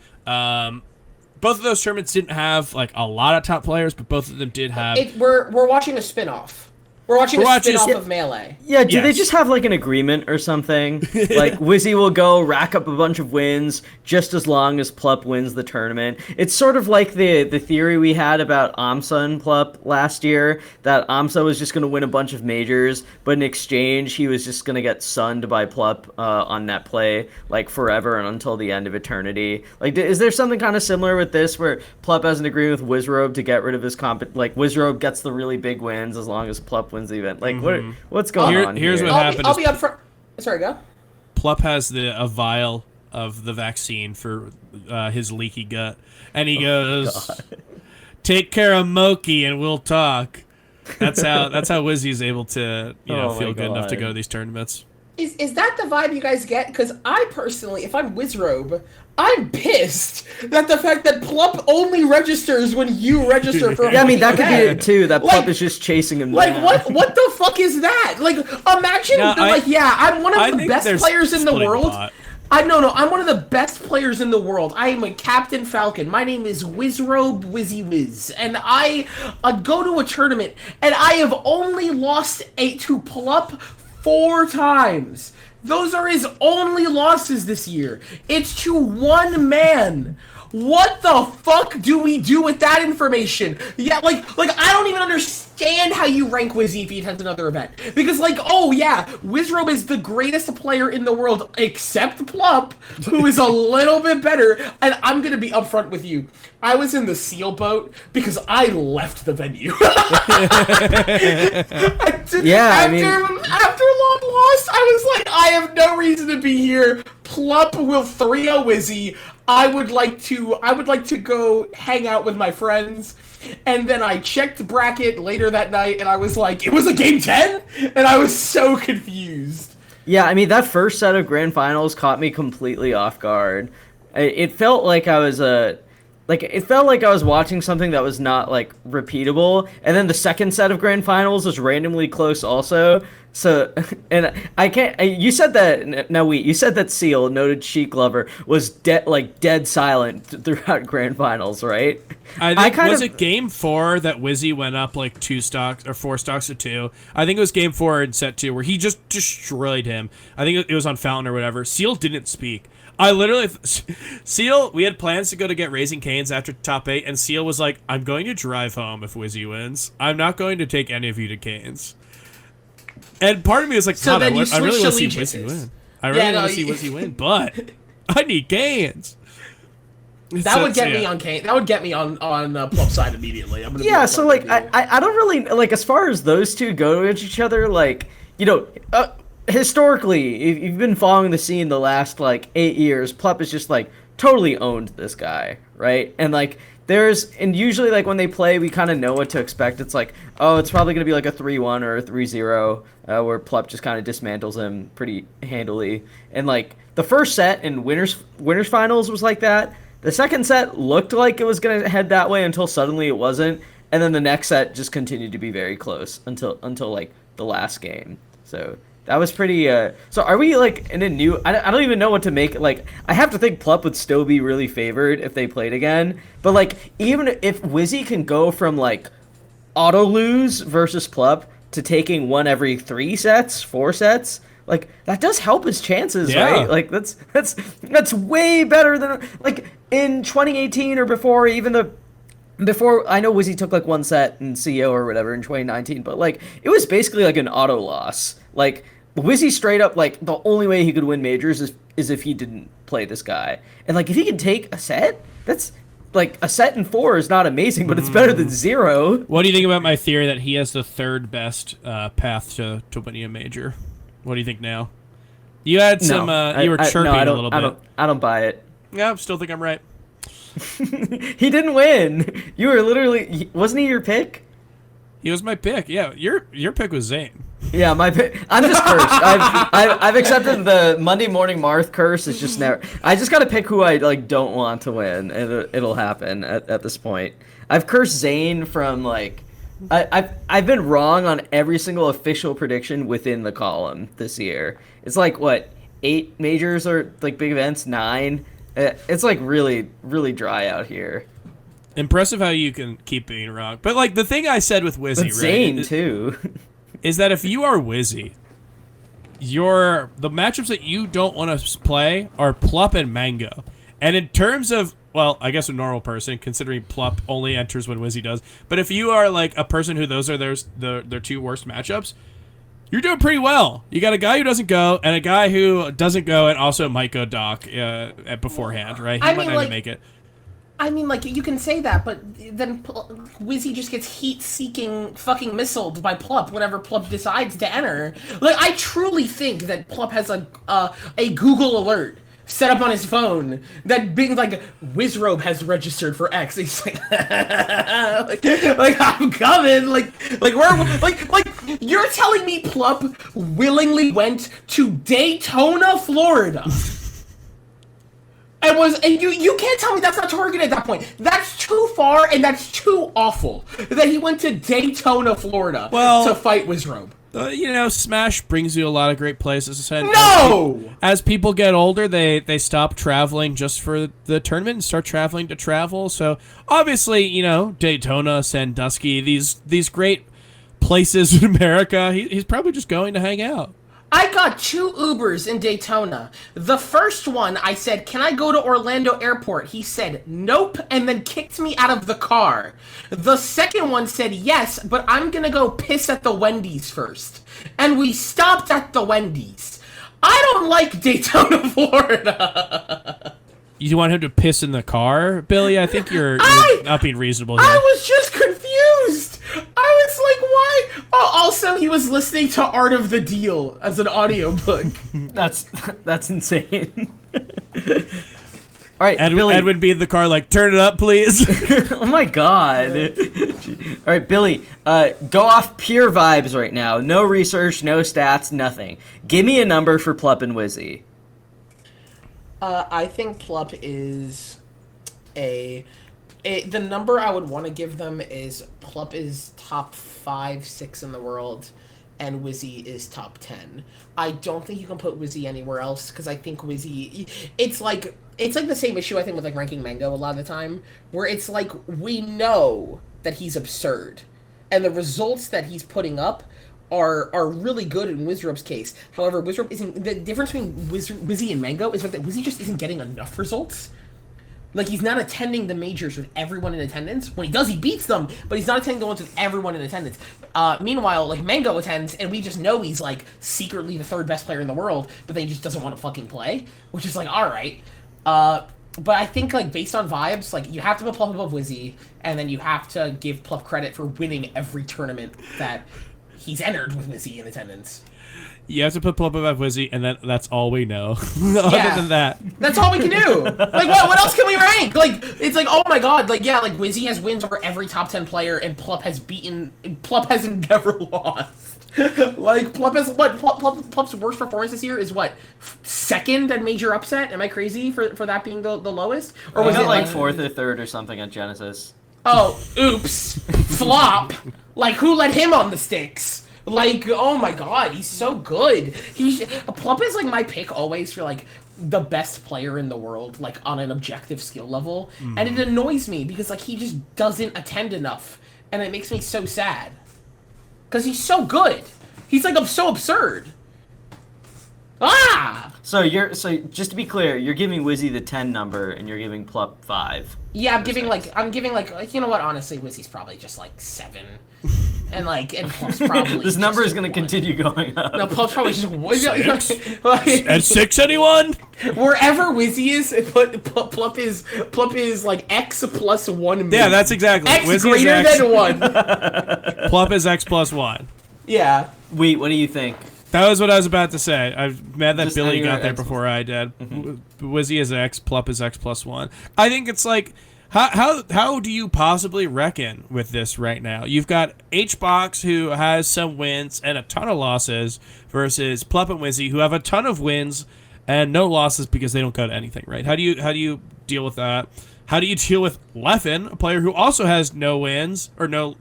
Both of those tournaments didn't have, like, a lot of top players, but both of them did have... We're watching a spin-off. We're watching We're a watching spin-off of Melee. Yeah, do they Yes. just have like an agreement or something? Like Wizzy will go rack up a bunch of wins just as long as PLUP wins the tournament. It's sort of like the theory we had about AMSA and PLUP last year, that AMSA was just going to win a bunch of majors, but in exchange he was just going to get sunned by PLUP on net play like forever and until the end of eternity. Like, is there something kind of similar with this where PLUP has an agreement with WIZZROBE to get rid of his like WIZZROBE gets the really big wins as long as PLUP wins the event? Like, what's going on Here's here? what happened. I'll be up front. Sorry, go. PLUP has a vial of the vaccine for his leaky gut, and he goes, "Take care of Moki, and we'll talk." That's how Wizzy's able to feel good enough to go to these tournaments. Is that the vibe you guys get? Because I personally, if I'm WIZZROBE, I'm pissed that the fact that PLUP only registers when you register for. Yeah, I mean that could be it too. That Like- PLUP is just chasing him. Like down. what the fuck is that? Like imagine No, I'm one I of the think best there's players in the splitting world. pot. I'm one of the best players in the world. I am a Captain Falcon. My name is WIZZROBE Wizzy Wiz, and I go to a tournament, and I have only lost to PLUP 4 times. Those are his only losses this year. It's to one man. What the fuck do we do with that information? Yeah, like I don't even understand how you rank Wizzy if he attends another event. Because oh yeah, WIZZROBE is the greatest player in the world except PLUP, who is a little bit better. And I'm gonna be upfront with you. I was in the seal boat because I left the venue. After long loss, I was like, I have no reason to be here. PLUP will 3-0 Wizzy. I would like to go hang out with my friends. And then I checked bracket later that night, and I was like, it was a game 10? And I was so confused. Yeah, I mean that first set of grand finals caught me completely off guard. It felt like I was watching something that was not like repeatable, and then the second set of grand finals was randomly close also. So, and I can't. You said that you said that Seal, noted Sheik lover, was dead silent throughout grand finals, right? I think was it game 4 that Wizzy went up like 2 stocks or 4 stocks to 2? I think it was game 4 in set 2 where he just destroyed him. I think it was on Fountain or whatever. Seal didn't speak. I literally, Seal, we had plans to go to get Raising Cane's after top 8, and Seal was like, I'm going to drive home if Wizzy wins. I'm not going to take any of you to Cane's. And part of me was like, so then I really want to see allegiances. Wizzy win. I really want to see Wizzy win, but I need Cane's. That would get me on Kane. That would get me on PLUP side immediately. I'm gonna yeah, so like I don't really like as far as those two go to each other, like historically, if you've been following the scene the last like 8 years, PLUP has just like totally owned this guy, right? And like and usually like when they play, we kind of know what to expect. It's like, oh, it's probably gonna be like a 3-1 or a 3-0, where PLUP just kind of dismantles him pretty handily. And like the first set in winners finals was like that. The second set looked like it was gonna head that way until suddenly it wasn't, and then the next set just continued to be very close until like the last game. So that was pretty. So are we like in a new? I don't even know what to make. Like I have to think PLUP would still be really favored if they played again. But like even if Wizzy can go from like auto lose versus PLUP to taking one every 3 sets, 4 sets. Like that does help his chances, right? Like that's way better than like in 2018 or before. Before I know Wizzy took like 1 set in CO or whatever in 2019, but like it was basically like an auto loss. Like Wizzy straight up like the only way he could win majors is if he didn't play this guy. And like if he can take a set, that's like a set in 4 is not amazing, but it's better than 0. What do you think about my theory that he has the 3rd best path to winning a major? What do you think now? You had some. You were chirping a little bit. I don't buy it. Yeah, I still think I'm right. He didn't win. You were literally. Wasn't he your pick? He was my pick. Yeah, your pick was Zane. Yeah, my pick. I'm just cursed. I've accepted the Monday morning Marth curse. It's just never. I just gotta pick who I like don't want to win, and it'll happen at this point. I've cursed Zane from like. I've been wrong on every single official prediction within the column this year. It's like what 8 majors or like big events, 9. It's like really really dry out here. Impressive how you can keep being wrong. But like the thing I said with Wizzy, But Zane right? too. is that if you are Wizzy, the matchups that you don't want to play are PLUP and Mango. And in terms of, well, I guess a normal person, considering PLUP only enters when Wizzy does, but if you are like a person who those are their two worst matchups, you're doing pretty well. You got a guy who doesn't go, and a guy who doesn't go and also might go Doc beforehand, right? He might not even make it. I mean, like, you can say that, but then Wizzy just gets heat-seeking fucking missiled by PLUP whenever PLUP decides to enter. Like, I truly think that PLUP has a Google alert set up on his phone that being like, WIZZROBE has registered for X. He's like, like I'm coming. Like you're telling me PLUP willingly went to Daytona, Florida. And you can't tell me that's not targeted at that point. That's too far and that's too awful that he went to Daytona, Florida to fight WIZZROBE. Smash brings you a lot of great places. And no! As people get older, they stop traveling just for the tournament and start traveling to travel. So obviously, Daytona, Sandusky, these great places in America, he's probably just going to hang out. I got 2 Ubers in Daytona. The first one, I said, can I go to Orlando Airport? He said, nope, and then kicked me out of the car. The second one said, yes, but I'm gonna go piss at the Wendy's first. And we stopped at the Wendy's. I don't like Daytona, Florida. You want him to piss in the car, Billy? I think you're not being reasonable here. I was just confused. I was like, why? Oh, also, he was listening to Art of the Deal as an audiobook. That's insane. All right, Edwin be in the car like, turn it up, please. Oh my god. All right, Billy, go off pure vibes right now. No research, no stats, nothing. Give me a number for PLUP and Wizzy. I think PLUP is the number I would want to give them is PLUP is top 5, 6 in the world, and Wizzy is top 10. I don't think you can put Wizzy anywhere else because I think Wizzy, it's like the same issue I think with like ranking Mango a lot of the time, where it's like we know that he's absurd, and the results that he's putting up are really good in WIZZROBE's case. However, WIZZROBE isn't. The difference between Wizzy and Mango is that Wizzy just isn't getting enough results. Like, he's not attending the majors with everyone in attendance. When he does, he beats them, but he's not attending the ones with everyone in attendance. Meanwhile, like, Mango attends, and we just know he's, like, secretly the 3rd best player in the world, but then he just doesn't want to fucking play, which is, like, alright. But I think, like, based on vibes, like, you have to put PLUP above Wizzy, and then you have to give PLUP credit for winning every tournament that he's entered with Wizzy in attendance. You have to put PLUP above Wizzy, and that's all we know. Other than that, that's all we can do. Like, what else can we rank? Like, it's like, oh my god, like, yeah, like, Wizzy has wins over every top 10 player, and PLUP has never lost. Like, PLUP's worst performance this year is what? 2nd at major upset? Am I crazy for that being the lowest? Or was it like 4th or 3rd or something on Genesis? Oh, oops. Flop. Like, who let him on the sticks? Like, oh my god, he's so good. PLUP is, like, my pick always for, like, the best player in the world, like, on an objective skill level. And it annoys me because, like, he just doesn't attend enough. And it makes me so sad. Because he's so good. He's, like, so absurd. Ah! So just to be clear, you're giving Wizzy the 10 number, and you're giving PLUP 5. Yeah, I'm giving, like, you know what, honestly, Wizzy's probably just, like, 7. And PLUP's probably this number is going to continue going up. No, PLUP's probably just 6? At 6, anyone? Wherever Wizzy is, PLUP is like X plus 1. Yeah, that's exactly. X Wizzy greater is X. than 1. PLUP is X plus 1. Yeah. Wait, what do you think? That was what I was about to say. I'm mad that Just Billy got there X before I did. Wizzy is X, PLUP is X plus 1. I think it's like, how do you possibly reckon with this right now? You've got HBox, who has some wins and a ton of losses, versus PLUP and Wizzy, who have a ton of wins and no losses because they don't go to anything, right? How do you deal with that? How do you deal with Leffen, a player who also has no wins or no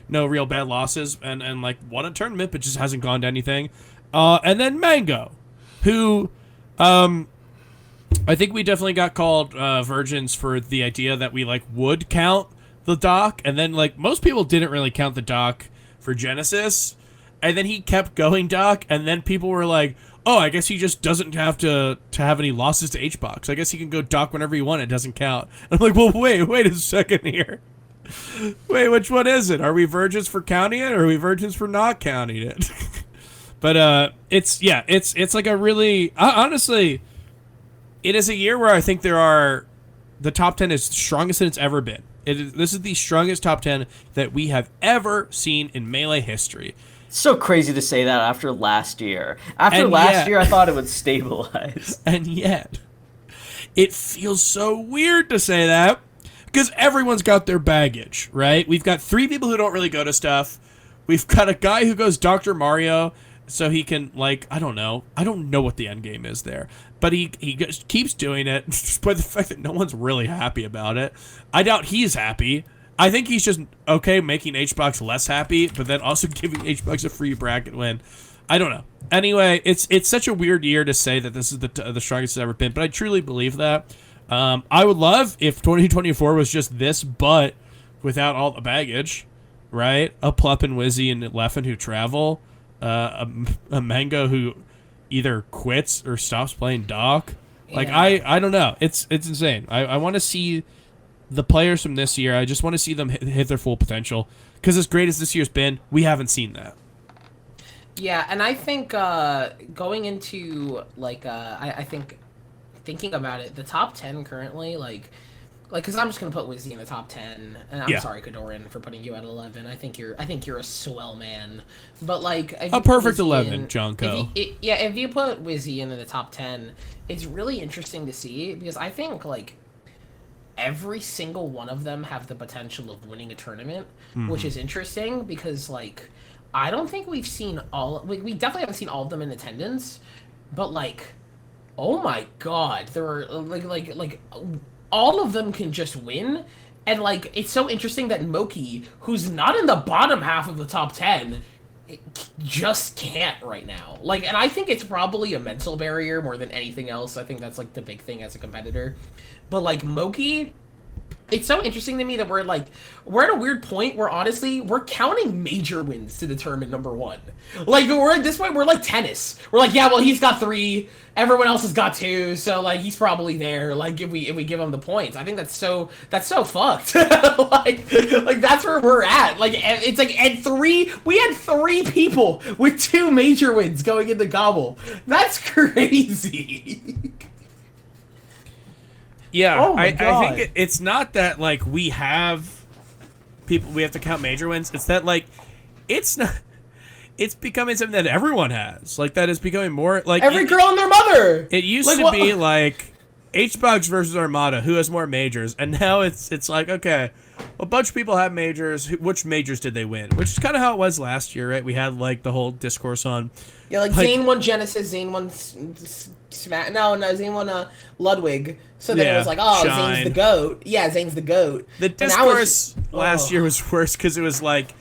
real bad losses and like won a tournament but just hasn't gone to anything? And then Mango, who I think we definitely got called virgins for the idea that we like would count the doc, and then like most people didn't really count the doc for Genesis, And then he kept going, Doc, and then people were like, oh, I guess he just doesn't have to have any losses to HBox. I guess he can go Doc whenever he wants. It doesn't count. And I'm like, well, wait a second here. Wait, which one is it? Are we virgins for counting it, or are we virgins for not counting it? But it's like a really honestly, it is a year where I think the top 10 is the strongest than it's ever been. This is the strongest top 10 that we have ever seen in Melee history. So crazy to say that after last year. After last year, I thought it would stabilize. And yet, it feels so weird to say that because everyone's got their baggage, right? We've got 3 people who don't really go to stuff. We've got a guy who goes Dr. Mario so he can, like, I don't know what the end game is there. But he just keeps doing it despite the fact that no one's really happy about it. I doubt he's happy. I think he's just okay making HBox less happy, but then also giving HBox a free bracket win. I don't know. Anyway, it's such a weird year to say that this is the strongest it's ever been, but I truly believe that. I would love if 2024 was just this, but without all the baggage, right? A PLUP and Wizzy and Leffen who travel, a Mango who either quits or stops playing Doc. Like, yeah. I don't know. It's insane. I want to see the players from this year. I just want to see them hit their full potential, because as great as this year's been, we haven't seen that. Yeah, and I think going into like I think thinking about it, the top 10 currently, like because I'm just gonna put Wizzy in the top 10, and I'm sorry, Kadoran, for putting you at 11. I think you're a swell man, but like a perfect 11, Jonko. If you put Wizzy in the top 10, it's really interesting to see, because I think like every single one of them have the potential of winning a tournament, which is interesting because, like, I don't think we've seen we definitely haven't seen all of them in attendance, but, like, oh my god, there are, like, all of them can just win, and, like, it's so interesting that Moki, who's not in the bottom half of the top 10, just can't right now. Like, and I think it's probably a mental barrier more than anything else. I think that's, like, the big thing as a competitor. But, like, Moki, it's so interesting to me that we're at a weird point where, honestly, we're counting major wins to determine number 1. Like, we're at this point, we're like tennis. We're like, yeah, well, he's got 3, everyone else has got 2, so, like, he's probably there, like, if we give him the points. I think that's so fucked. like, that's where we're at. Like, it's like, we had 3 people with 2 major wins going into Gobble. That's crazy. Yeah, oh I think it's not that, like, we have people, we have to count major wins. It's that, like, it's becoming something that everyone has. Like, that is becoming more, like... Every girl and their mother! It used to be, like, HBox versus Armada, who has more majors, and now it's like, okay, a bunch of people have majors, which majors did they win? Which is kind of how it was last year, right? We had, like, the whole discourse on... Yeah, like Zane won Genesis, Zane won Smash... No, Zane won Ludwig. So then it was like, oh, Shine. Zane's the GOAT. Yeah, Zane's the GOAT. The discourse last year was worse because it was like,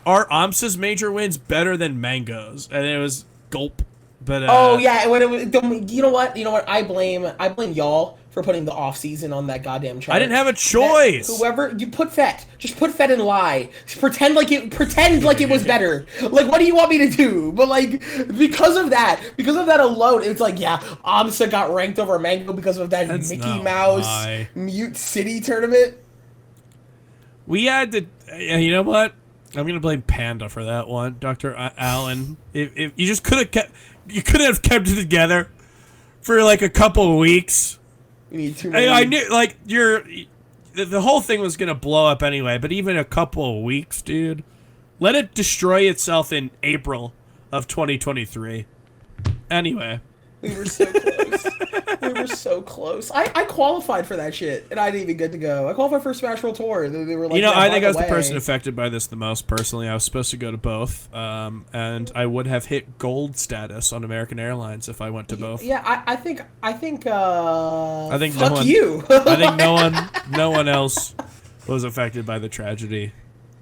are AMSA's major wins better than Mango's? And it was gulp. But yeah, when you know what? I blame y'all for putting the off season on that goddamn chart. I didn't have a choice. Whoever you put Fett, just put Fett and lie. Just pretend like it was better. Like, what do you want me to do? But like, because of that alone, it's like, yeah, AMSA got ranked over Mango because of that Mickey Mouse Mute City tournament. We had to. You know what? I'm gonna blame Panda for that one, Dr. Allen. If you just could have kept it together for like a couple of weeks. You need 2 I knew, like, the whole thing was gonna blow up anyway. But even a couple of weeks, dude, let it destroy itself in April of 2023. Anyway, we were so close. We were so close. I qualified for that shit, and I didn't even get to go. I qualified for Smash World Tour. They were like, I think I was the person affected by this the most personally. I was supposed to go to both, and I would have hit gold status on American Airlines if I went to both. Yeah, I think. Fuck you. I think no one else was affected by the tragedy.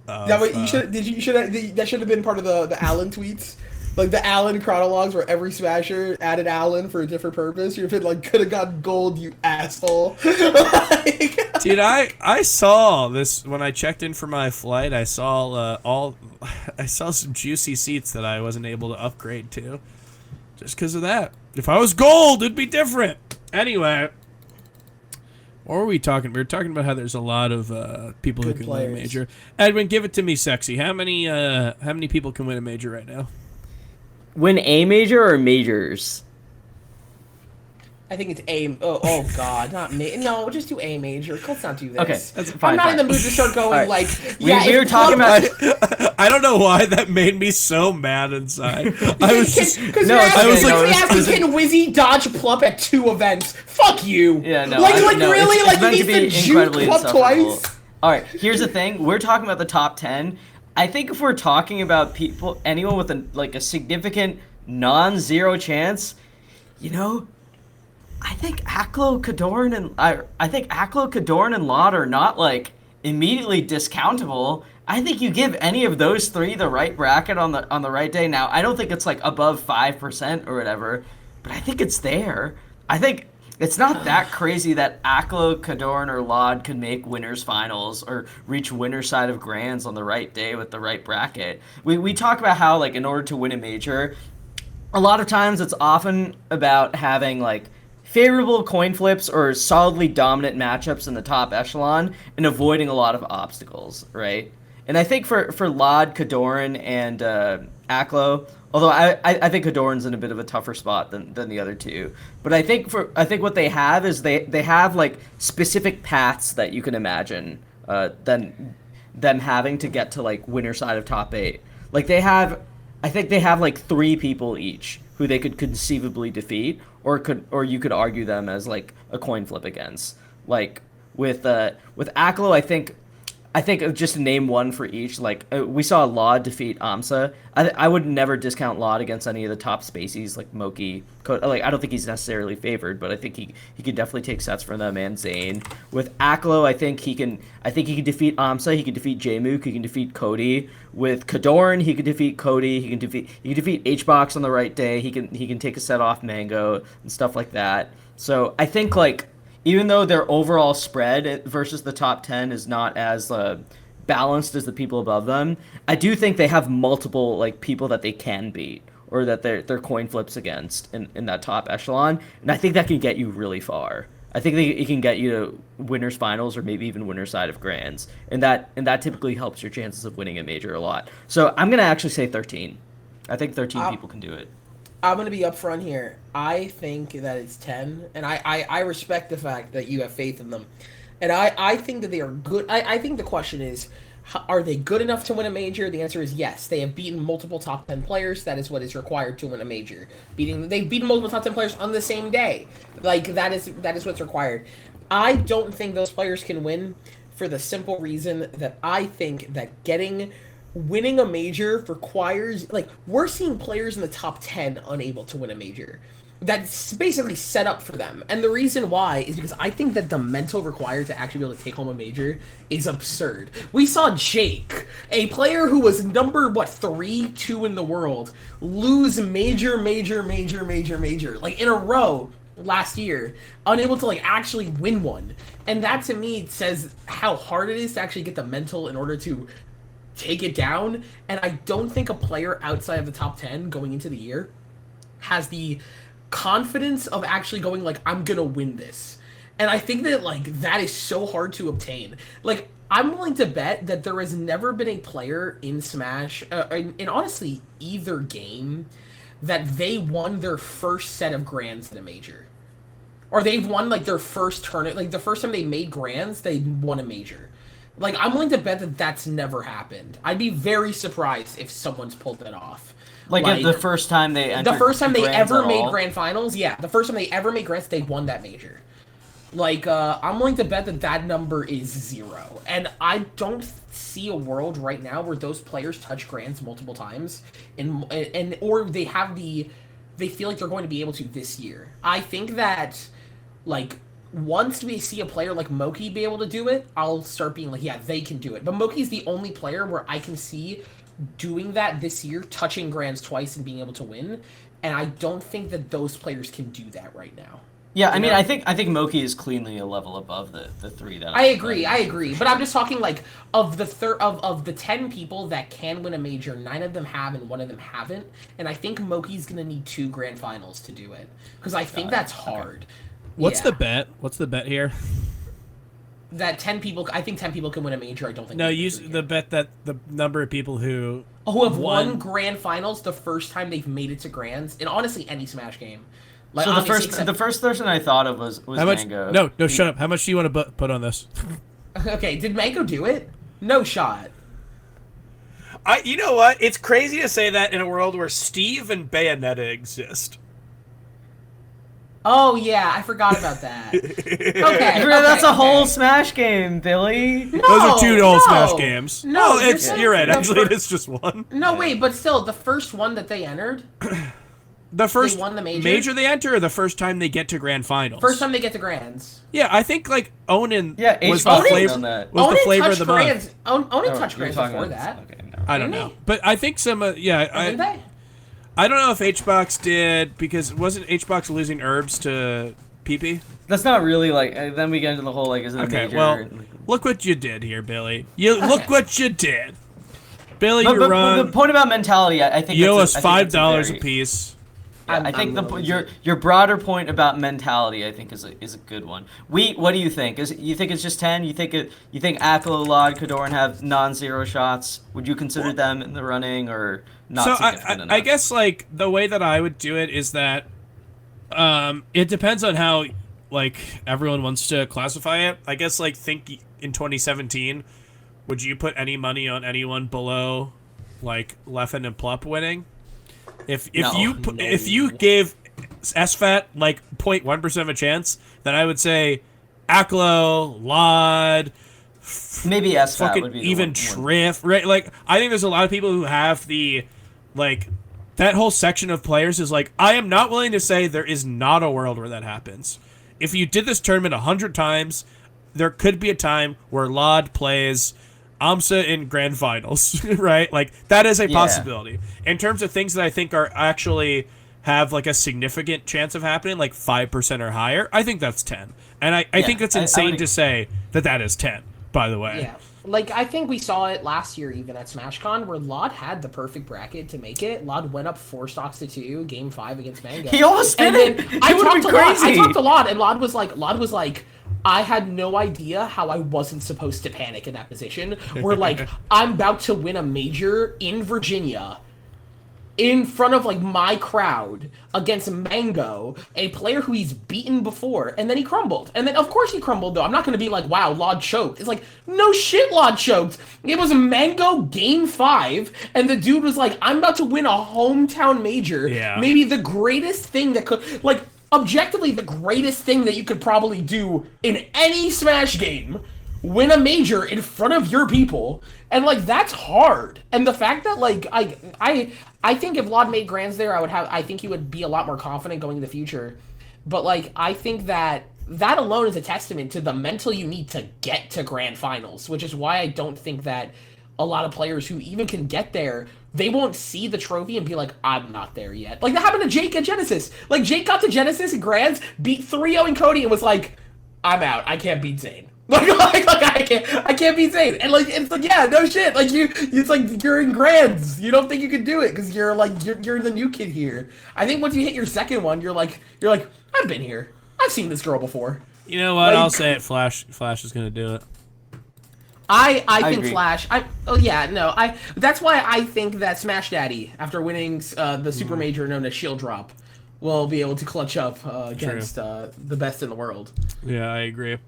That should have been part of the Allen tweets. Like the Allen chronologues where every Smasher added Allen for a different purpose. You've been like, could have gotten gold, you asshole. Like, Dude, I saw this when I checked in for my flight. I saw I saw some juicy seats that I wasn't able to upgrade to, just because of that. If I was gold, it'd be different. Anyway, what were we talking? We were talking about how there's a lot of people who Good can win a players. major. Edwin, give it to me, sexy. How many people can win a major right now? Win a major or majors? I think it's A. Oh God, not me. No, just do A major. Let's not do this. Okay, that's fine. I'm not fine. in the mood to start going Right. like. We Yeah, were if talking Club- about. I don't know why that made me so mad inside. I was just Because No, you're it's asking, okay, no, you're it's- asking, can Wizzy dodge PLUP at 2 events? Fuck you. Yeah, no. Like no, really? it's Like meant you to need be to juke incredibly PLUP insufferable. twice? All right, here's the thing. We're talking about the top 10. I think if we're talking about anyone with a significant non-zero chance, I think Aklo, Kadorn, and I think Aklo, Kadorn, and Lot are not like immediately discountable. I think you give any of those 3 the right bracket on the right day. Now, I don't think it's like above 5% or whatever, but I think it's there. I think it's not that crazy that Aklo, Kadorn, or Lod could make winners finals or reach winner side of grands on the right day with the right bracket. We talk about how like in order to win a major, a lot of times it's often about having like favorable coin flips or solidly dominant matchups in the top echelon and avoiding a lot of obstacles, right? And I think for Lod, Kadorn, and Aklo, although I think Kadorn's in a bit of a tougher spot than the other 2, but I think what they have is they have like specific paths that you can imagine them having to get to like winner side of top 8. Like I think they have like 3 people each who they could conceivably defeat, or you could argue them as like a coin flip against. Like with Aklo, I think of just name one for each. Like we saw Laud defeat Amsa. I would never discount Laud against any of the top spacies like Moki. Like I don't think he's necessarily favored, but I think he can definitely take sets from them and Zane. With Aklo, I think he can defeat Amsa. He can defeat Jmook. He can defeat Cody. With Kadorn, he can defeat Cody. He can defeat HBox on the right day. He can take a set off Mango and stuff like that. So I think like, even though their overall spread versus the top 10 is not as balanced as the people above them, I do think they have multiple like people that they can beat or that they're coin flips against in that top echelon, and I think that can get you really far. I think it can get you to winners finals or maybe even winner side of grands, and that typically helps your chances of winning a major a lot. So I'm gonna actually say 13. I think 13 people can do it. I'm going to be upfront here. I think that it's 10, and I respect the fact that you have faith in them. And I think that they are good. I think the question is, are they good enough to win a major? The answer is yes. They have beaten multiple top 10 players. That is what is required to win a major. They've beaten multiple top 10 players on the same day. Like, that is what's required. I don't think those players can win for the simple reason that I think that winning a major requires, like, we're seeing players in the top 10 unable to win a major. That's basically set up for them. And the reason why is because I think that the mental required to actually be able to take home a major is absurd. We saw Jake, a player who was number, 3-2 in the world, lose major, like, in a row last year, unable to, like, actually win one. And that, to me, says how hard it is to actually get the mental in order to take it down. And I don't think a player outside of the top 10 going into the year has the confidence of actually going like, I'm gonna win this. And I think that like that is so hard to obtain. Like, I'm willing to bet that there has never been a player in Smash, in honestly either game, that they won their first set of grands in a major, or they've won like their first tournament, like the first time they made grands, they won a major. Like, I'm willing to bet that that's never happened. I'd be very surprised if someone's pulled that off. Like if the first time they entered the first time they grands ever at made all? grand finals, yeah, the first time they ever made grands, they won that major. Like, I'm willing to bet that that number is 0. And I don't see a world right now where those players touch grands multiple times, and or they feel like they're going to be able to this year. I think that, like, once we see a player like Moki be able to do it, I'll start being like, yeah, they can do it. But Moki's the only player where I can see doing that this year, touching grands twice and being able to win. And I don't think that those players can do that right now. Yeah, I mean, I think Moki is cleanly a level above the three that I agree. But I'm just talking like of the 10 people that can win a major, 9 of them have and 1 of them haven't. And I think Moki's gonna need 2 grand finals to do it because I think that's hard. Okay. What's the bet? What's the bet here? That 10 people. I think 10 people can win a major. I don't think. No, use the bet that the number of people who have won grand finals the first time they've made it to grands, and honestly, any Smash game. Like, so the first person I thought of was how much, Mango. No, shut up. How much do you want to put on this? Okay, did Mango do it? No shot. You know what? It's crazy to say that in a world where Steve and Bayonetta exist. Oh yeah, I forgot about that. Okay, that's a whole Smash game, Billy. No, those are 2 old Smash games. No, you're right. Actually, it's just 1. No, wait, but still, the first one that they entered. The first they won the major they enter, or the first time they get to grand finals. First time they get to grands. Yeah, I think like Onin was the flavor. Was the flavor of the month. Onin touched grands before that. Okay, no. I don't know, but I think some. I don't know if HBox did because wasn't HBox losing herbs to PP? That's not really like. Then we get into the whole like is it a major? Well, look what you did here, Billy. Look what you did, Billy. But the point about mentality, I think you owe us $5 a piece. I think your broader point about mentality, I think, is a good one. What do you think? You think it's just 10? You think Aklo, Lod, Kadoran have non-zero shots? Would you consider them in the running or not? So I guess like the way that I would do it is that it depends on how like everyone wants to classify it. I guess like think in 2017, would you put any money on anyone below like Leffen and PLUP winning? If you gave SFAT like 0.1% of a chance, then I would say Aklo, Lod, maybe SFAT fucking would be even Triff, right? Like I think there's a lot of people who have the like that whole section of players is like I am not willing to say there is not a world where that happens. If you did this tournament 100 times, there could be a time where Lod plays AMSA in grand finals, right? Like that is a possibility. In terms of things that I think are actually have like a significant chance of happening, like 5% or higher, I think that's 10. And I think it's insane to say that is 10, by the way. Yeah. Like, I think we saw it last year even at SmashCon where Lod had the perfect bracket to make it. Lod went up 4 stocks to 2, game 5 against Mango. He almost spin it! I talked to Lod, and Lod was like, I had no idea how I wasn't supposed to panic in that position. Where, like, I'm about to win a major in Virginia in front of, like, my crowd against Mango, a player who he's beaten before, and then he crumbled. And then, of course he crumbled, though. I'm not going to be like, wow, Lod choked. It's like, no shit, Lod choked. It was a Mango game 5, and the dude was like, I'm about to win a hometown major. Yeah. Maybe the greatest thing that could, like, objectively the greatest thing that you could probably do in any Smash game. Win a major in front of your people, and like that's hard. And the fact that like I think if Lod made grands there, I think he would be a lot more confident going in the future. But like I think that alone is a testament to the mental you need to get to grand finals, which is why I don't think that a lot of players who even can get there, they won't see the trophy and be like, I'm not there yet. Like that happened to Jake at Genesis. Like Jake got to Genesis and grands, beat 3-0 in Cody, and was like, I'm out. I can't beat Zane. Like I can't be Zane. And like it's like yeah, no shit. Like it's like you're in grands. You don't think you can do it because you're like you're the new kid here. I think once you hit your second one, you're like I've been here. I've seen this girl before. You know what? Like, I'll say it. Flash is gonna do it. I think agree. Flash. That's why I think that Smash Daddy, after winning the Super Major known as Shield Drop, will be able to clutch up against the best in the world. Yeah, I agree.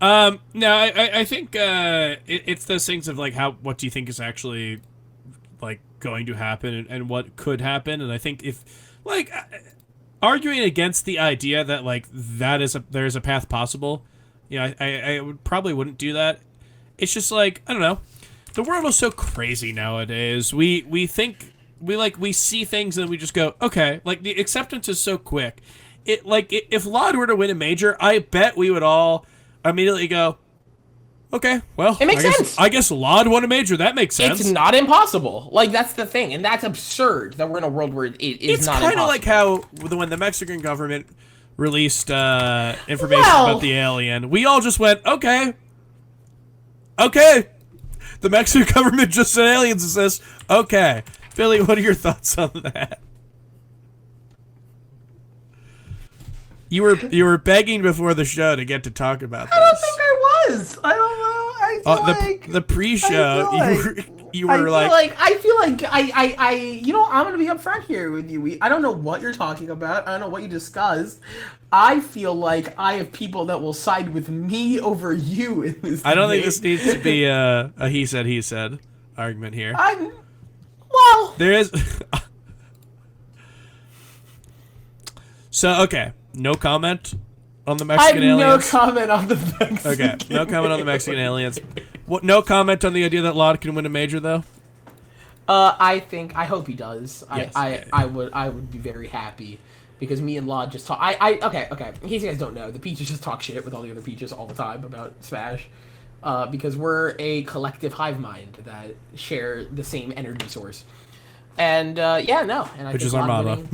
No, I think it's those things of like what do you think is actually like going to happen and what could happen, and I think if like arguing against the idea that like there's a path possible, you know, I probably wouldn't do that. It's just like I don't know, the world is so crazy nowadays. We think we see things and we just go okay, like the acceptance is so quick. If Lod were to win a major, I bet we would all immediately go, Okay, well, It makes sense. I guess Lod won a major. That makes sense. It's not impossible. Like, that's the thing, and that's absurd that we're in a world where it is not impossible. It's kind of like how when the Mexican government released information about the alien, we all just went, okay. The Mexican government just said aliens exist. Okay. Billy, what are your thoughts on that? You were begging before the show to get to talk about this. I don't think I was. I don't know. I feel like the pre-show, you were I feel like you know, I'm gonna be upfront here with you. I don't know what you're talking about. I don't know what you discussed. I feel like I have people that will side with me over you in this. I don't think this needs to be a he said argument here. Well, there is. So okay, no comment on the Mexican aliens. No comment on the Mexican. Okay, no comment on the Mexican aliens. What? No comment on the idea that Lod can win a major though. I hope he does. Yes, I would be very happy because me and Lod just talk. Okay. In case you guys don't know, the Peaches just talk shit with all the other Peaches all the time about Smash, because we're a collective hive mind that share the same energy source. And Which is Armada.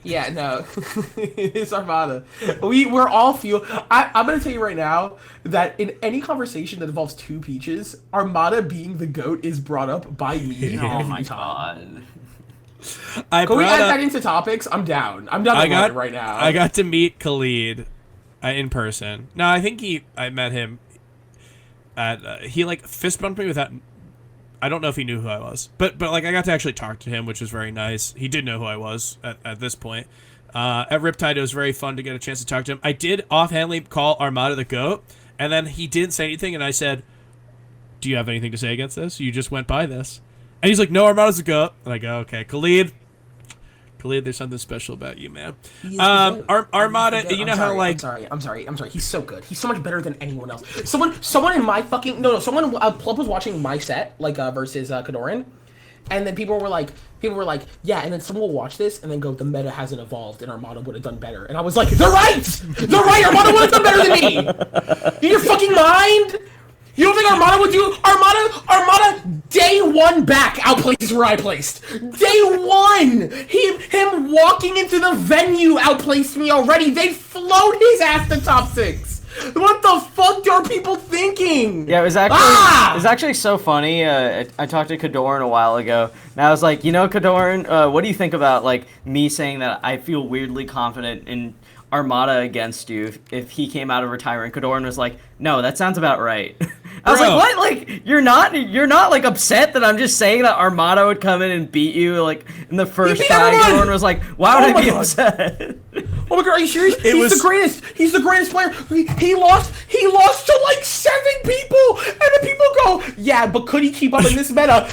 Yeah, no, it's Armada. We're all I'm gonna tell you right now that in any conversation that involves two Peaches, Armada being the GOAT is brought up by me. Oh my god. Can we add that into topics? I'm down. I'm down with it right now. I got to meet Khalid in person. No, I think I met him at he like fist bumped me without. I don't know if he knew who I was, but like I got to actually talk to him, which was very nice. He did know who I was at this point. At Riptide, it was very fun to get a chance to talk to him. I did offhandedly call Armada the GOAT, and then he didn't say anything, and I said, "Do you have anything to say against this? You just went by this." And he's like, "No, Armada's the GOAT." And I go, "Okay, Khalid, there's something special about you, man." Armada, you know how like I'm sorry. He's so good. He's so much better than anyone else. Someone in my fucking someone PLUP was watching my set like versus Kadoran, and then people were like, yeah, and then someone will watch this and then go, the meta hasn't evolved and Armada would have done better, and I was like, they're right. Armada would have done better than me. In your fucking mind. You don't think Armada would do Armada day one back outplaces where I placed. Day one! Him walking into the venue outplaced me already. They float his ass to top 6. What the fuck are people thinking? Yeah, it was actually so funny. I talked to Kadoran a while ago, and I was like, Kadoran, what do you think about like me saying that I feel weirdly confident in Armada against you if he came out of retirement? Kadoran was like, no, that sounds about right. I was like, what? Like, you're not like upset that I'm just saying that Armada would come in and beat you like in the first time? Kadoran was like, why would I be upset? Oh my god, are you serious? The greatest. He's the greatest player. He lost to like 7 people, and the people go, yeah, but could he keep up in this meta?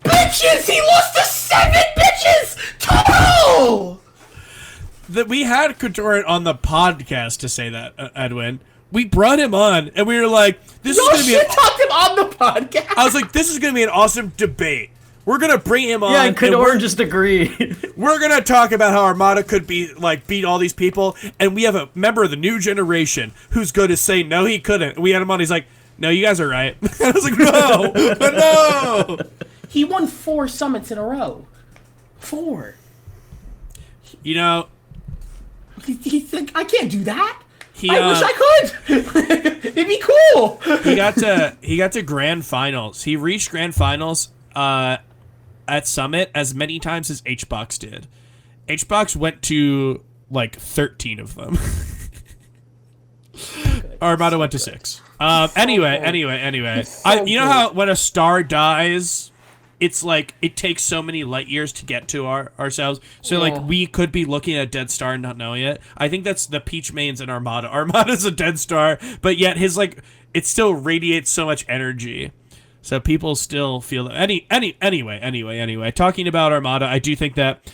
Bitches, he lost to 7 bitches total. That we had Kadoran on the podcast to say that, Edwin. We brought him on, and we were like, "This is going to be." Talked him on the podcast. I was like, "This is going to be an awesome debate. We're going to bring him on." Yeah, and Kadoran just agreed. We're going to talk about how Armada could beat all these people, and we have a member of the new generation who's going to say no, he couldn't. And we had him on. He's like, "No, you guys are right." And I was like, "No, no." He won 4 summits in a row. 4. You know. He's like, I can't do that. I wish I could. It'd be cool. He got to grand finals. He reached grand finals at Summit as many times as HBox did. HBox went to like 13 of them. Armada went to 6. Anyway. You know how when a star dies, it's like it takes so many light years to get to ourselves. So like we could be looking at a dead star and not knowing it. I think that's the Peach mains in Armada. Armada's a dead star, but yet his like it still radiates so much energy. So people still feel that. Anyway. Talking about Armada, I do think that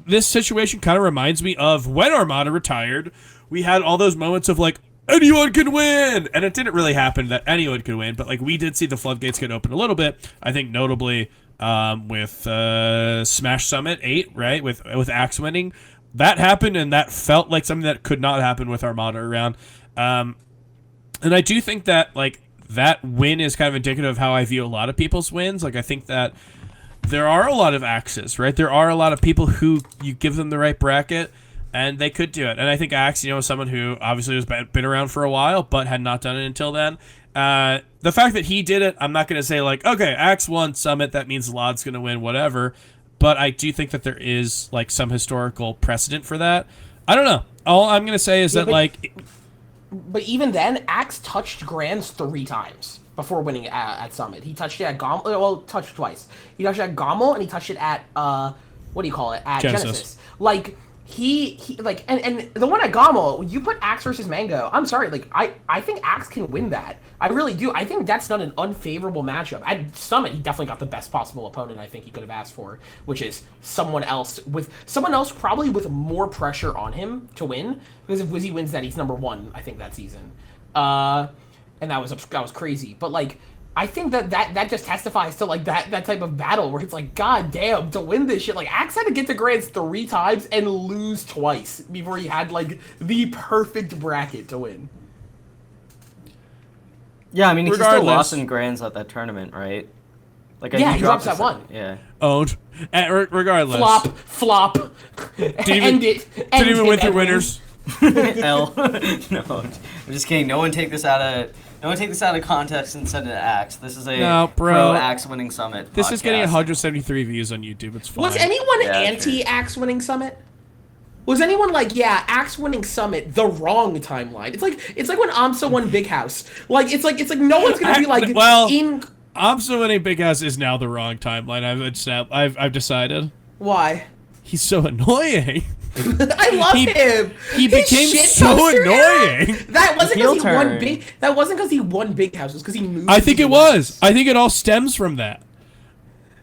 this situation kind of reminds me of when Armada retired. We had all those moments of like, anyone can win, and it didn't really happen that anyone could win, but like we did see the floodgates get open a little bit. I think notably with Smash Summit 8, right, with Axe winning, that happened, and that felt like something that could not happen with Armada around. And I do think that like that win is kind of indicative of how I view a lot of people's wins. Like, I think that there are a lot of axes, right? There are a lot of people who you give them the right bracket, and they could do it. And I think Axe, is someone who obviously has been around for a while, but had not done it until then. The fact that he did it, I'm not going to say, like, okay, Axe won Summit, that means Lod's going to win, whatever. But I do think that there is, like, some historical precedent for that. I don't know. All I'm going to say is that, like... But even then, Axe touched Grands 3 times before winning at Summit. He touched it at Gommel. Well, touched twice. He touched it at Gommel, and he touched it at, what do you call it? At Genesis. Like... He like and the one at Gommel, you put Axe versus Mango. I'm sorry, like I think Axe can win that. I really do. I think that's not an unfavorable matchup. At Summit, he definitely got the best possible opponent I think he could have asked for, which is someone else probably with more pressure on him to win. Because if Wizzy wins that, he's #1, I think, that season. And that was crazy. But like, I think that just testifies to like that type of battle where it's like, god damn, to win this shit, like Axe had to get to Grands 3 times and lose twice before he had like the perfect bracket to win. Yeah, I mean, he still lost in Grands at that tournament, right? Like, yeah, he dropped that one. Yeah. Owned. Regardless. Flop. Didn't even win through winners. L. No, I'm just kidding. No one take this out of context and send it to Axe. This is a pro Axe winning Summit. This podcast. is getting 173 views on YouTube. It's fine. Was anyone anti-Axe winning Summit? Was anyone like, yeah, Axe winning Summit, the wrong timeline? It's like when Amsa won Big House. Like it's like no one's gonna be like, Amsa winning Big House is now the wrong timeline. I've decided. Why? He's so annoying. I love him. He became so annoying. That wasn't because he won big. That wasn't because he won Big House. It was because he moved. I think it was. I think it all stems from that.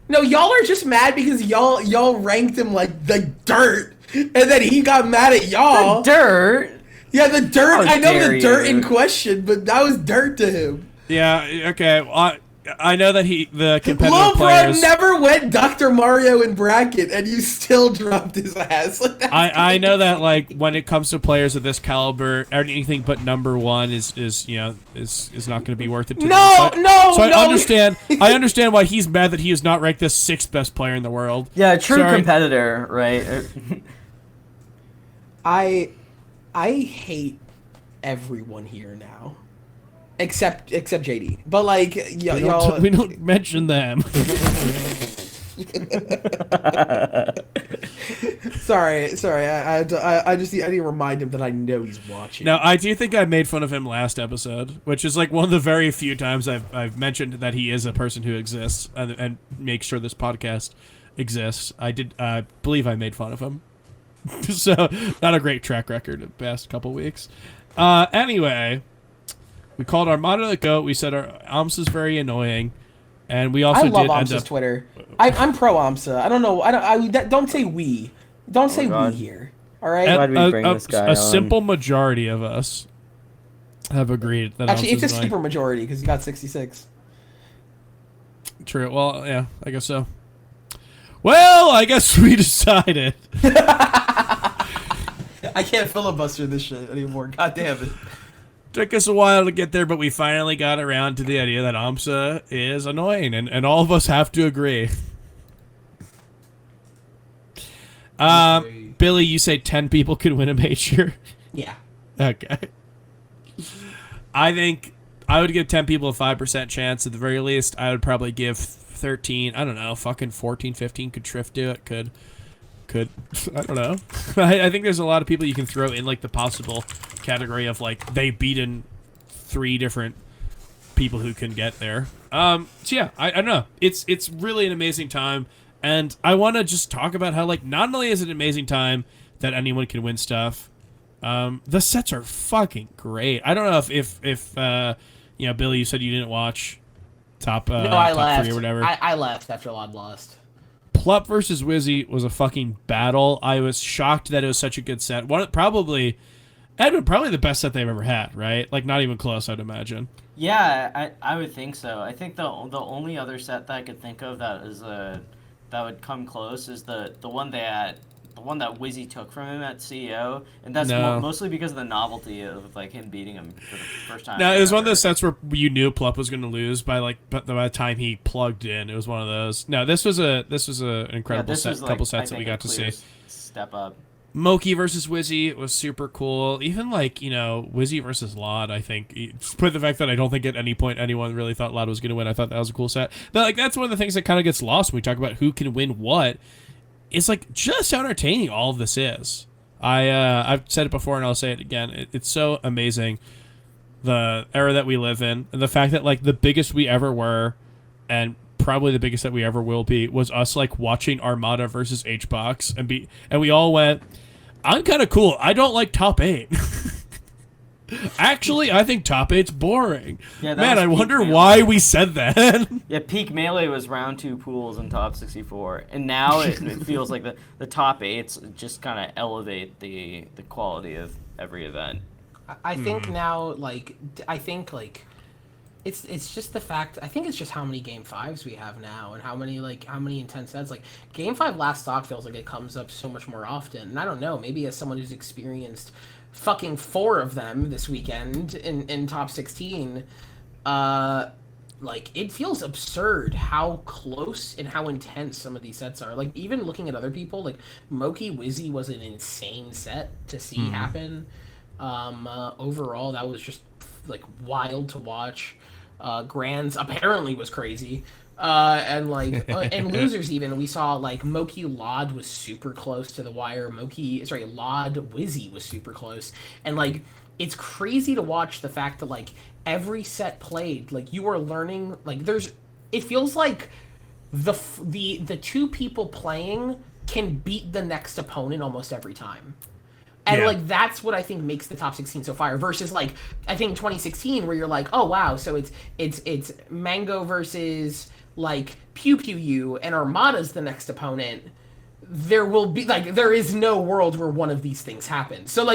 No, y'all are just mad because y'all ranked him like the dirt, and then he got mad at y'all. The dirt. Yeah, the dirt. I know the dirt in question, but that was dirt to him. Yeah. Okay. Well, I know that the competitive Lil players never went Dr. Mario in bracket, and you still dropped his ass. Like, I know that, like, when it comes to players of this caliber, anything but #1 is not going to be worth it. To I understand why he's mad that he is not ranked the 6th best player in the world. Yeah, true competitor, right? I hate everyone here now. Except JD, but like y'all, we don't mention them. sorry. I just need to remind him that I know he's watching. Now, I do think I made fun of him last episode, which is like one of the very few times I've mentioned that he is a person who exists and makes sure this podcast exists. I did believe I made fun of him, so not a great track record the past couple weeks. Anyway. We called Armada the GOAT. We said our Amsa's very annoying, and we also I love Amsa's Twitter. I'm pro Amsa. I don't know. Don't say we. Don't say we here. All right. Glad we bring this guy on. Simple majority of us have agreed that actually Amsa's it's a super majority because he got 66. True. Well, yeah, I guess so. Well, I guess we decided. I can't filibuster this shit anymore. God damn it. Took us a while to get there, but we finally got around to the idea that Amsa is annoying, and all of us have to agree. Billy, you say 10 people could win a major? Yeah. Okay. I think I would give 10 people a 5% chance at the very least. I would probably give 13, I don't know, fucking 14, 15 could Triff do it, could I don't know. I think there's a lot of people you can throw in like the possible category of like they've beaten 3 different people who can get there. So yeah, I don't know. It's really an amazing time, and I want to just talk about how like not only is it an amazing time that anyone can win stuff, the sets are fucking great. I don't know if Billy, you said you didn't watch top no, I top left. 3 or whatever. I left after Lod lost. PLUP versus Wizzy was a fucking battle. I was shocked that it was such a good set. Probably the best set they've ever had, right? Like, not even close, I'd imagine. Yeah, I would think so. I think the only other set that I could think of that would come close is the one that the one that Wizzy took from him at CEO, and that's No. mostly because of the novelty of like him beating him for the first time. No, it was one of those sets where you knew PLUP was going to lose by the time he plugged in. It was one of those. No, this was an incredible couple sets that we got to see. Step up. Moki versus Wizzy was super cool. Even Wizzy versus Lod, I think. Despite the fact that I don't think at any point anyone really thought Lod was going to win, I thought that was a cool set. But that's one of the things that kind of gets lost when we talk about who can win what. It's just how entertaining all of this is. I've said it before and I'll say it again. It's so amazing, the era that we live in, and the fact that the biggest we ever were, and probably the biggest that we ever will be, was us watching Armada versus Hbox and we all went, I'm kind of cool. I don't like top 8. Actually, I think top 8's boring. Yeah, man, I wonder why we said that. Yeah, peak Melee was round 2 pools in top 64, and now it feels like the top 8s just kind of elevate the quality of every event. I think now, it's just the fact. I think it's just how many game 5s we have now, and how many intense sets. Game 5 last stock feels like it comes up so much more often. And I don't know, maybe as someone who's experienced fucking 4 of them this weekend in top 16, it feels absurd how close and how intense some of these sets are. Even looking at other people, Moki Wizzy was an insane set to see happen. Overall, that was just wild to watch. Grands apparently was crazy. And losers even, we saw Moki Lod was super close to the wire. Lod Wizzy was super close. And it's crazy to watch the fact that every set played, you are learning, it feels like the two people playing can beat the next opponent almost every time. And that's what I think makes the top 16 so fire versus I think 2016 where you're oh wow, so it's Mango versus Pew Pew U and Armada's the next opponent. There will be there is no world where one of these things happens. So so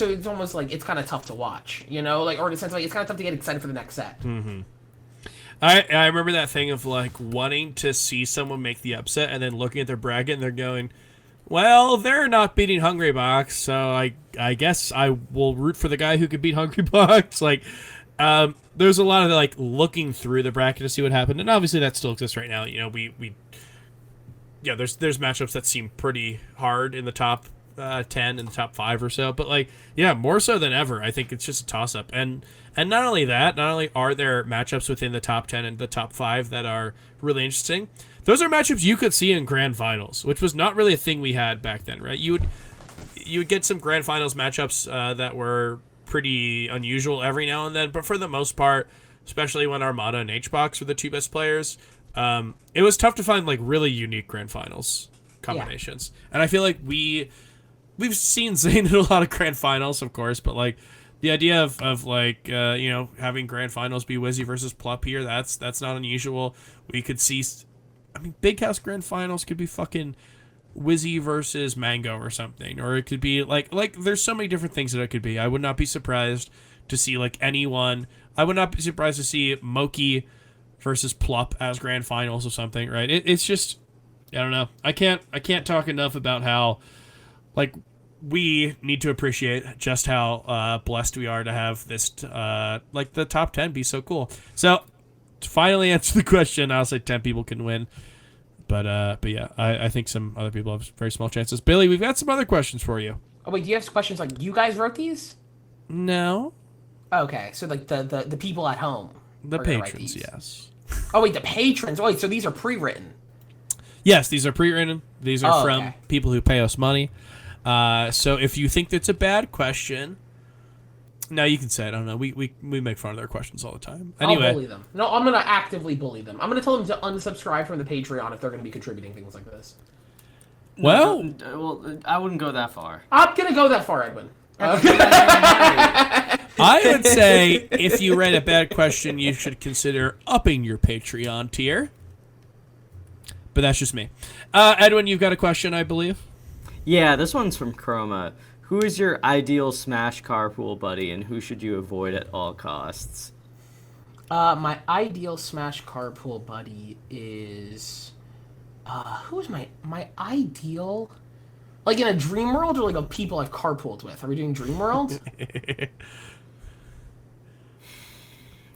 it's almost it's kind of tough to watch, or in a sense it's kind of tough to get excited for the next set. Mm-hmm. I remember that thing of wanting to see someone make the upset and then looking at their bracket and they're going, well, they're not beating Hungry Box, so I guess I will root for the guy who could beat Hungry Box. There's a lot of looking through the bracket to see what happened, and obviously that still exists right now. There's matchups that seem pretty hard in the top 10 and the top 5 or so, but more so than ever, I think it's just a toss up. And not only that, not only are there matchups within the top 10 and the top 5 that are really interesting, those are matchups you could see in grand finals, which was not really a thing we had back then, right? You would get some grand finals matchups that were pretty unusual every now and then, but for the most part, especially when Armada and Hbox were the 2 best players, it was tough to find really unique grand finals combinations. Yeah. And I feel like we've seen Zayn in a lot of grand finals, of course, but the idea of having grand finals be Wizzy versus PLUP here, that's not unusual. We could see, Big House grand finals could be fucking Wizzy versus Mango or something, or it could be there's so many different things that it could be. I would not be surprised to see anyone. I would not be surprised to see Moki versus PLUP as grand finals or something, right? It's just, I don't know. I can't talk enough about how we need to appreciate just how blessed we are to have this the top 10 be so cool. So to finally answer the question, I'll say 10 people can win. But yeah, I think some other people have very small chances. Billy, we've got some other questions for you. Oh wait, do you have questions you guys wrote these? No. Okay, so the people at home. The patrons, yes. Oh wait, the patrons. Oh wait, so these are pre-written. Yes, these are pre-written. These are from people who pay us money. So if you think that's a bad question, no, you can say it. I don't know. We make fun of their questions all the time. Anyway, I'll bully them. No, I'm gonna actively bully them. I'm gonna tell them to unsubscribe from the Patreon if they're gonna be contributing things like this. Well, I wouldn't go that far. I'm gonna go that far, Edwin. I would say if you read a bad question, you should consider upping your Patreon tier. But that's just me. Edwin, you've got a question, I believe. Yeah, this one's from Chroma. Who is your ideal Smash carpool buddy, and who should you avoid at all costs? My ideal Smash carpool buddy is... who is my ideal... Like in a dream world or like a people I've carpooled with? Are we doing dream world?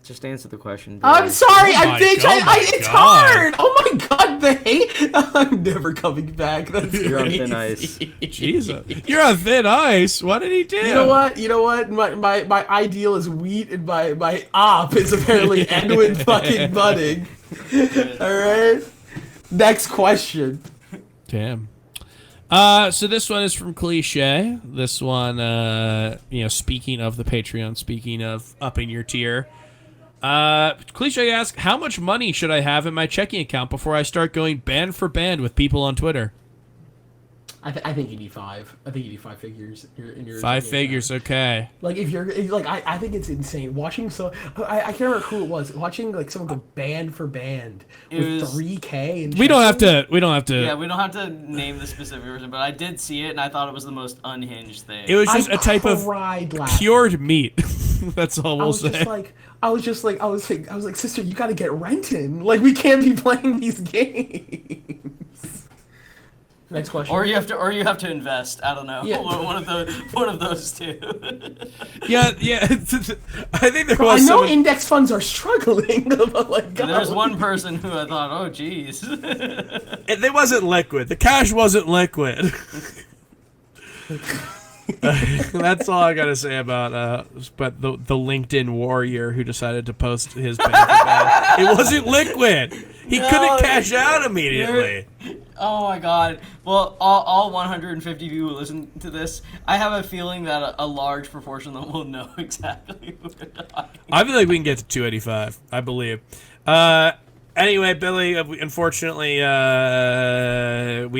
Just answer the question. I'm sorry, Oh my bitch. God, It's God. hard. Oh my god, the hate. I'm never coming back. That's You're on crazy. thin ice. Jesus, you're on thin ice. What did he do? You know what? You know what? My ideal is wheat, and my op is apparently Edwin fucking Budding. All right. Next question. Damn. So this one is from Cliche. This one, speaking of the Patreon, speaking of upping your tier. Cliche asks, how much money should I have in my checking account before I start going band for band with people on Twitter? I think you need 5. I think you need 5 figures in your 5 figures, okay. Like if I think it's insane watching. So I can't remember who it was. Watching like someone go band for band with 3K. And We don't have to. Yeah, we don't have to name the specific version, but I did see it, and I thought it was the most unhinged thing. It was just a type of laughing. cured meat. That's all we'll say. I was like, sister, you got to get renting. Like we can't be playing these games. Next question. Or you have to invest. I don't know. Yeah. One of those two. Yeah. I think there I was. know Someone... index funds are struggling, but like, God. There's one person who I thought, oh, geez. It wasn't liquid. The cash wasn't liquid. That's all I gotta say about but the LinkedIn warrior who decided to post his bank account. It wasn't liquid. He couldn't cash out immediately. Oh my god. Well, all 150 people who listen to this, I have a feeling that a large proportion of them will know exactly who we're talking. I feel like we can get to 285. I believe. Anyway, Billy, unfortunately, we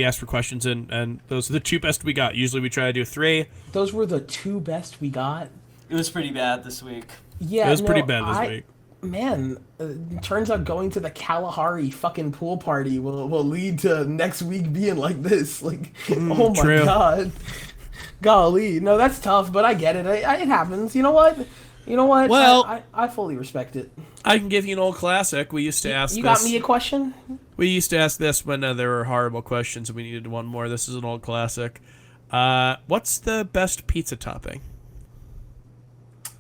asked for questions, and those are the 2 best we got. Usually we try to do 3. Those were the 2 best we got. It was pretty bad this week. Yeah, It was pretty bad this week. Man, turns out going to the Kalahari fucking pool party will lead to next week being like this. Like, oh my true. god. Golly. No, that's tough, but I get it. It happens. You know what? Well, I fully respect it. I can give you an old classic. We used to ask You this. got me a question? We used to ask this when there were horrible questions and we needed one more. This is an old classic. What's the best pizza topping?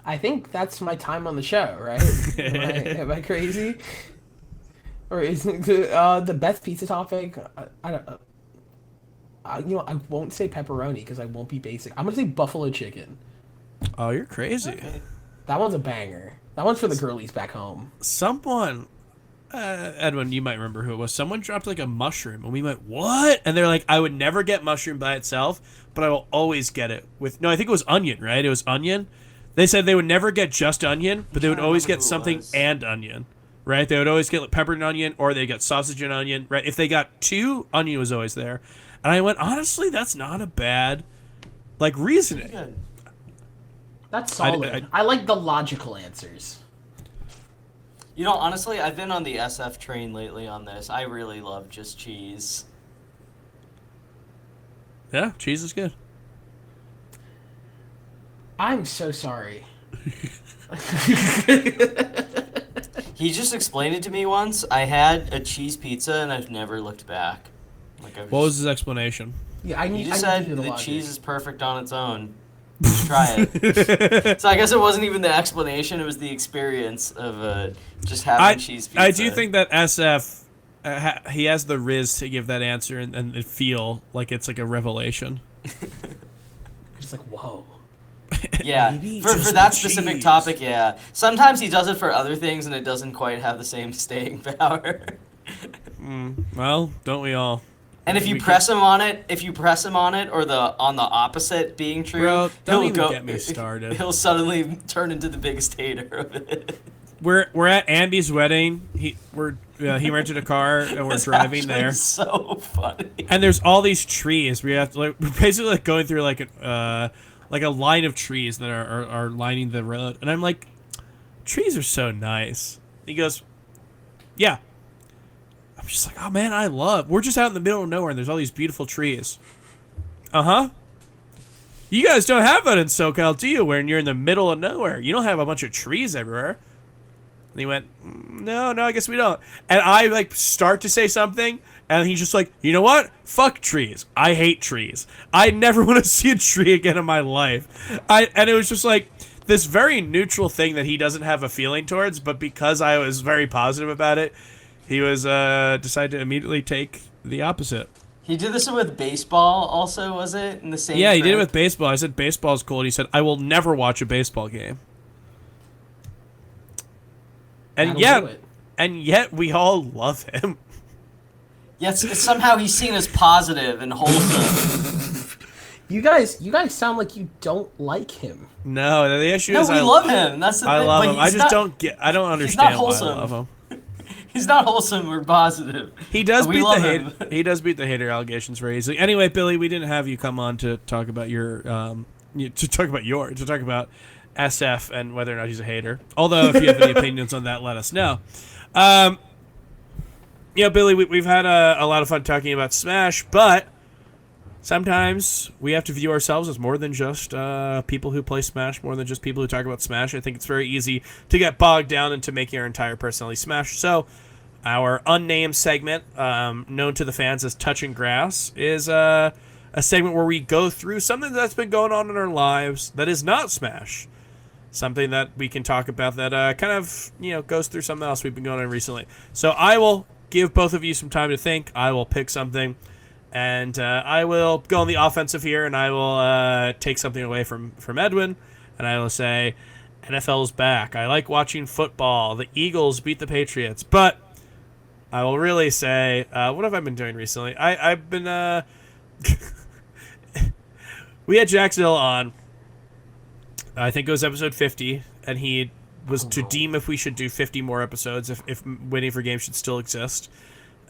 I think that's my time on the show, right? Am I crazy? Or is the best pizza topping? I don't know. I won't say pepperoni because I won't be basic. I'm gonna say buffalo chicken. Oh, you're crazy. Okay. That one's a banger. That one's for the girlies back home. Someone, Edwin, you might remember who it was. Someone dropped like a mushroom, and we went, what? And they're like, I would never get mushroom by itself, but I will always get it with. No, I think it was onion, right? It was onion. They said they would never get just onion, but they would always get something and onion, right? They would always get like pepper and onion, or they got sausage and onion, right? If they got 2, onion was always there. And I went, honestly, that's not a bad, reasoning. Good. That's solid. I like the logical answers. You know, honestly, I've been on the SF train lately on this. I really love just cheese. Yeah, cheese is good. I'm so sorry. He just explained it to me once. I had a cheese pizza and I've never looked back. What was his explanation? Yeah, I He need. just I said need to the logic. cheese is perfect on its own. Try it. So I guess it wasn't even the explanation; it was the experience of just having cheese pizza. I do think that SF, he has the riz to give that answer and feel like it's like a revelation. Just like whoa. Yeah, for that specific cheese. topic, yeah. Sometimes he does it for other things, and it doesn't quite have the same staying power. Well, don't we all? And if you press him on it, or on the opposite being true, Bro, don't he'll even get me started. He'll suddenly turn into the biggest hater of it. We're at Andy's wedding. He rented a car and we're It's driving actually there. So funny. And there's all these trees. We have to we're basically going through like a line of trees that are lining the road. And I'm like, trees are so nice. He goes, yeah. I'm just like, oh man, we're just out in the middle of nowhere and there's all these beautiful trees. Uh-huh. You guys don't have that in SoCal, do you? When you're in the middle of nowhere. You don't have a bunch of trees everywhere. And he went, no, I guess we don't. And I like start to say something, and he's just like, you know what? Fuck trees. I hate trees. I never want to see a tree again in my life. And it was just like this very neutral thing that he doesn't have a feeling towards, but because I was very positive about it, he was decided to immediately take the opposite. He did this with baseball also, was it? In the same Yeah, he did it trip? with baseball. I said baseball's cool, and he said, I will never watch a baseball game. And That'll do it. yet we all love him. Yes, somehow he's seen as positive and wholesome. You guys sound like you don't like him. No, the issue No, is we love him. That's the I thing. love but him. I he's just not- I don't understand why I wholesome. love him. He's not wholesome or positive. He does We beat the love hate. him. He does beat the hater allegations very easily. Anyway, Billy, we didn't have you come on to talk about your to talk about SF and whether or not he's a hater. Although, if you have any opinions on that, let us know. Billy, we've had a lot of fun talking about Smash, but sometimes we have to view ourselves as more than just people who play Smash, more than just people who talk about Smash. I think it's very easy to get bogged down into making our entire personality Smash. So our unnamed segment, known to the fans as Touching Grass, is a segment where we go through something that's been going on in our lives that is not Smash. Something that we can talk about that kind of, goes through something else we've been going on recently. So I will give both of you some time to think. I will pick something, and I will go on the offensive here, and I will take something away from Edwin, and I will say, NFL's back. I like watching football. The Eagles beat the Patriots, but I will really say, what have I been doing recently? I've been, we had Jacksonville on, I think it was episode 50, and he was to deem if we should do 50 more episodes, if Waiting for Games should still exist,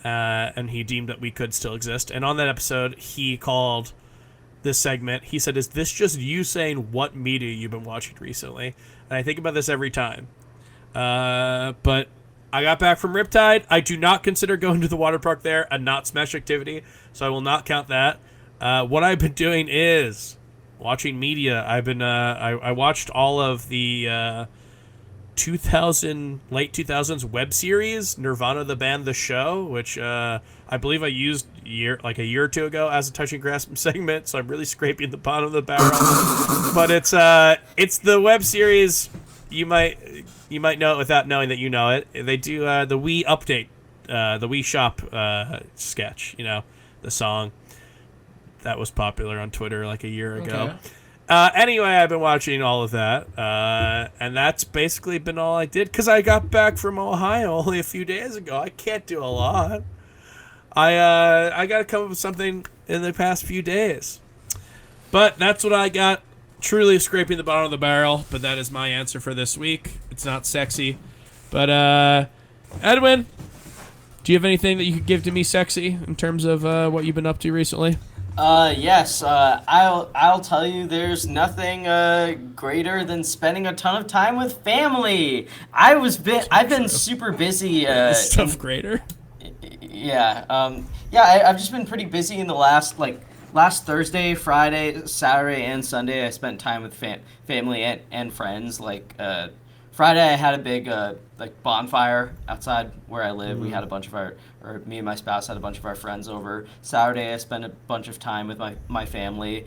and he deemed that we could still exist. And on that episode, he called this segment, he said, is this just you saying what media you've been watching recently? And I think about this every time. But I got back from Riptide. I do not consider going to the water park there a not Smash activity, so I will not count that. What I've been doing is watching media. I've been I watched all of the late 2000s web series Nirvana the Band the Show, which I believe I used a year or two ago as a Touching Grass segment, so I'm really scraping the bottom of the barrel. But it's the web series you might know it without knowing that you know it. They do the Wii update, the Wii Shop sketch, the song that was popular on Twitter like a year ago. Anyway, I've been watching all of that, and that's basically been all I did, because I got back from Ohio only a few days ago. I can't do a lot. I got to come up with something in the past few days. But that's what I got. Truly scraping the bottom of the barrel, but that is my answer for this week. It's not sexy. But, Edwin, do you have anything that you could give to me sexy in terms of what you've been up to recently? Yes. I'll tell you, there's nothing greater than spending a ton of time with family. I've been super busy. Stuff greater. Yeah. I've just been pretty busy in the last Thursday, Friday, Saturday, and Sunday. I spent time with family and friends. Friday, I had a big bonfire outside where I live. We had a bunch of me and my spouse had a bunch of our friends over. Saturday, I spent a bunch of time with my family.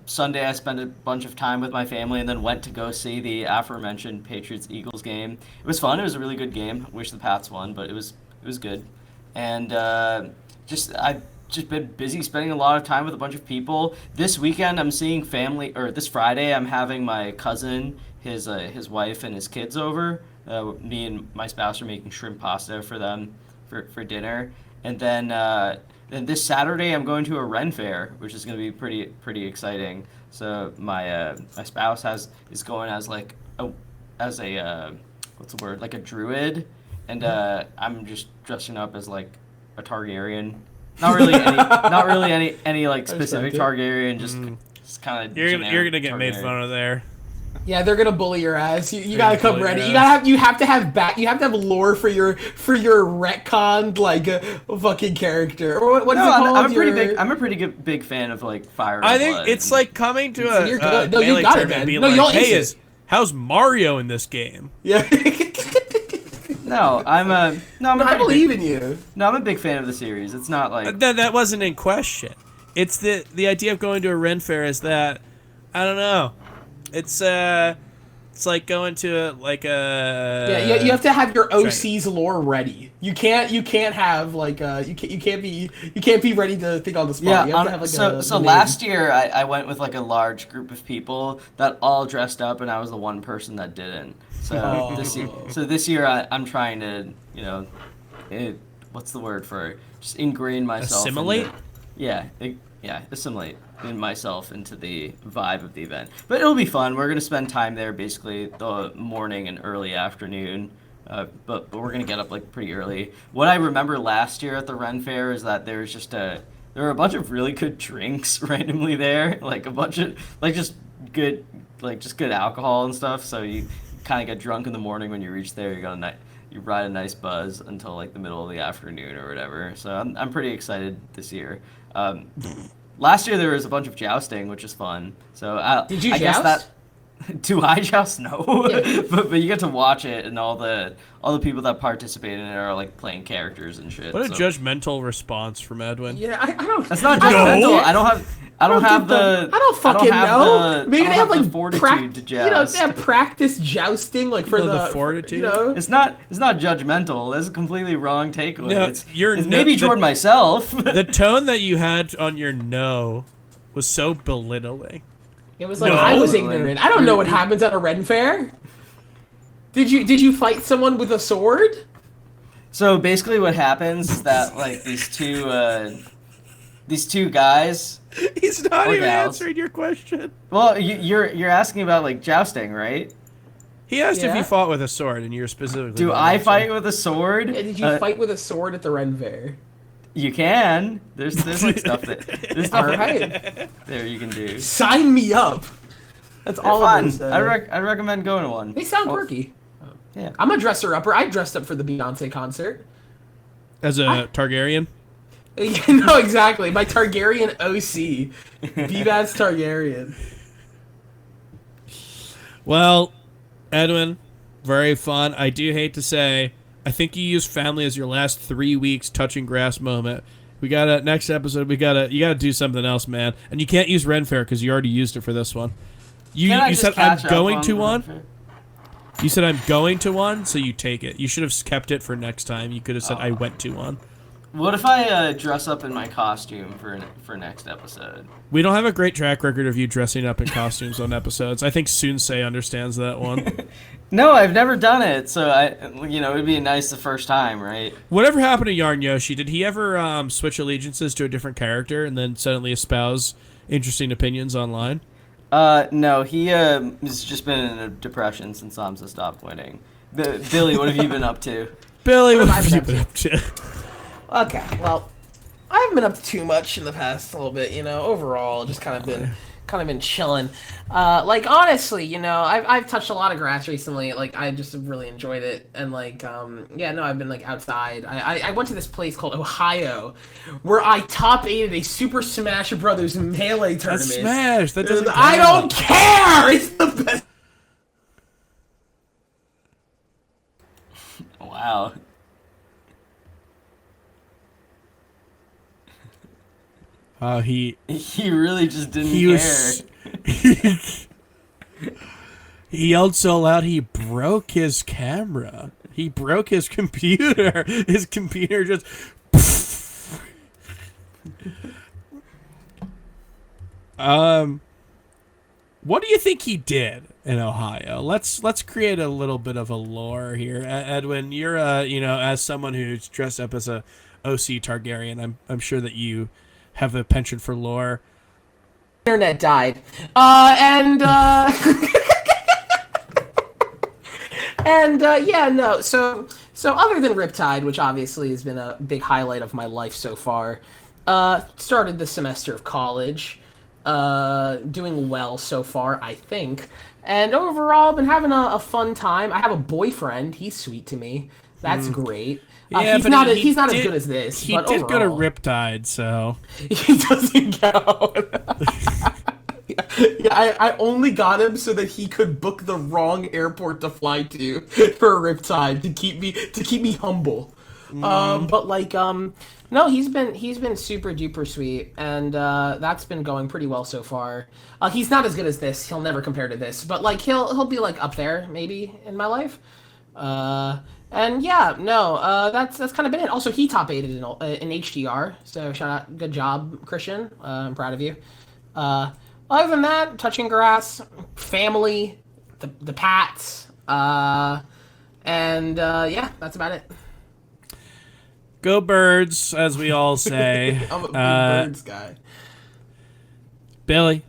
Sunday, I spent a bunch of time with my family, and then went to go see the aforementioned Patriots-Eagles game. It was fun. It was a really good game. I wish the Pats won, but it was good. And I've just been busy spending a lot of time with a bunch of people. This weekend, I'm seeing family, or this Friday, I'm having my cousin, his wife, and his kids over. Me and my spouse are making shrimp pasta for them for dinner. And then this Saturday, I'm going to a Ren fair, which is going to be pretty exciting. So my spouse is going as a what's the word, like a druid, and I'm just dressing up as like a Targaryen. Not really any like specific Targaryen, just kind of. You're gonna get made fun of there. Yeah, they're gonna bully your ass. You gotta come ready. You have to have lore for your retconned fucking character. Or what is it called? I'm a pretty big fan of like Fire. I think it's like coming to a you Melee got it, tournament man. and being No, like, you'll hey, ace it. how's Mario in this game? Yeah. No, I'm a I believe in you. No, I'm a big fan of the series. It's not like That wasn't in question. It's the idea of going to a Ren fair is that I don't know. It's like going to Yeah, you have to have your OC's lore ready. You can't have like you can't be ready to think on the spot. Yeah, you have to have, like, so last year I went with like a large group of people that all dressed up, and I was the one person that didn't. So this year I'm trying to what's the word for it? Just ingrain myself. Assimilate. Assimilate in myself into the vibe of the event. But it'll be fun. We're gonna spend time there basically the morning and early afternoon. But we're gonna get up like pretty early. What I remember last year at the Ren Fair is that there were a bunch of really good drinks randomly there, like a bunch of just good alcohol and stuff. So you kind of get drunk in the morning when you reach there. You ride a nice buzz until like the middle of the afternoon or whatever. So I'm pretty excited this year. Last year there was a bunch of jousting, which is fun. So did you I joust? guess that do I joust? No, Yeah. but you get to watch it, and all the people that participate in it are like playing characters and shit. What a so. judgmental response from Edwin. Yeah, I don't. That's not judgmental. No. I don't have the. I don't fucking know. Maybe they have like fortitude to joust. they have practice jousting like for The fortitude? It's not judgmental. That's a completely wrong takeaway. No, it's you're maybe toward myself. The tone that you had on your no was so belittling. It was like No. I was ignorant. I don't know what happens at a Ren fair. Did you fight someone with a sword? So basically, what happens is that like these two guys. He's not Or even gals. answering your question. Well, you're asking about like jousting, right? He asked if Yeah. you fought with a sword, and you're specifically. Do not I answering. fight with a sword? Yeah, did you fight with a sword at the Ren fair? You can. There's like stuff All right, there you can do. sign me up. That's They're all I'm fun. gonna say. I recommend going to one. They sound quirky. Yeah. I'm a dresser upper. I dressed up for the Beyonce concert. As a Targaryen? No, exactly. My Targaryen OC, Bbatts Targaryen. Well, Edwin, very fun. I do hate to say, I think you used family as your last 3 weeks touching grass moment. We gotta next episode. You gotta do something else, man. And you can't use Ren Fair because you already used it for this one. You said I'm going to one. You said I'm going to one, so you take it. You should have kept it for next time. You could have said I went to one. What if I dress up in my costume for next episode? We don't have a great track record of you dressing up in costumes on episodes. I think Sunsei understands that one. No, I've never done it, so it'd be nice the first time, right? Whatever happened to Yarn Yoshi? Did he ever switch allegiances to a different character and then suddenly espouse interesting opinions online? No, he has just been in a depression since Samsa stopped winning. Billy, what have you been up to? Billy, what have have I you been been up to? Okay, well, I haven't been up to too much in the past little bit, overall, just kind of been chilling. Like, honestly, I've touched a lot of grass recently. Like, I just have really enjoyed it. And, like, I've been, like, outside. I went to this place called Ohio where I top 8'd a Super Smash Brothers Melee tournament. That's Smash. That doesn't I count. don't care! It's the best. Wow. He really just didn't he care. was he yelled so loud he broke his camera. He broke his computer. His computer just what do you think he did in Ohio? Let's create a little bit of a lore here. Edwin, you're as someone who's dressed up as a OC Targaryen, I'm sure that you have a penchant for lore. Internet died. So other than Riptide, which obviously has been a big highlight of my life so far, started the semester of college, doing well so far, I think, and overall been having a fun time. I have a boyfriend. He's sweet to me. That's great. Yeah, he's but not he as did- good as this. He but did go to overall, Riptide, so He doesn't go. Yeah, I only got him so that he could book the wrong airport to fly to for Riptide to keep me humble. But like no, he's been super duper sweet, and that's been going pretty well so far. He's not as good as this. He'll never compare to this, but like he'll be like up there maybe in my life. And yeah, no, that's kind of been it. Also, he top 8'd in HDR, so shout out, good job, Christian. I'm proud of you. Other than that, touching grass, family, the Pats, and yeah, that's about it. Go Birds, as we all say. I'm a big Birds guy. Billy.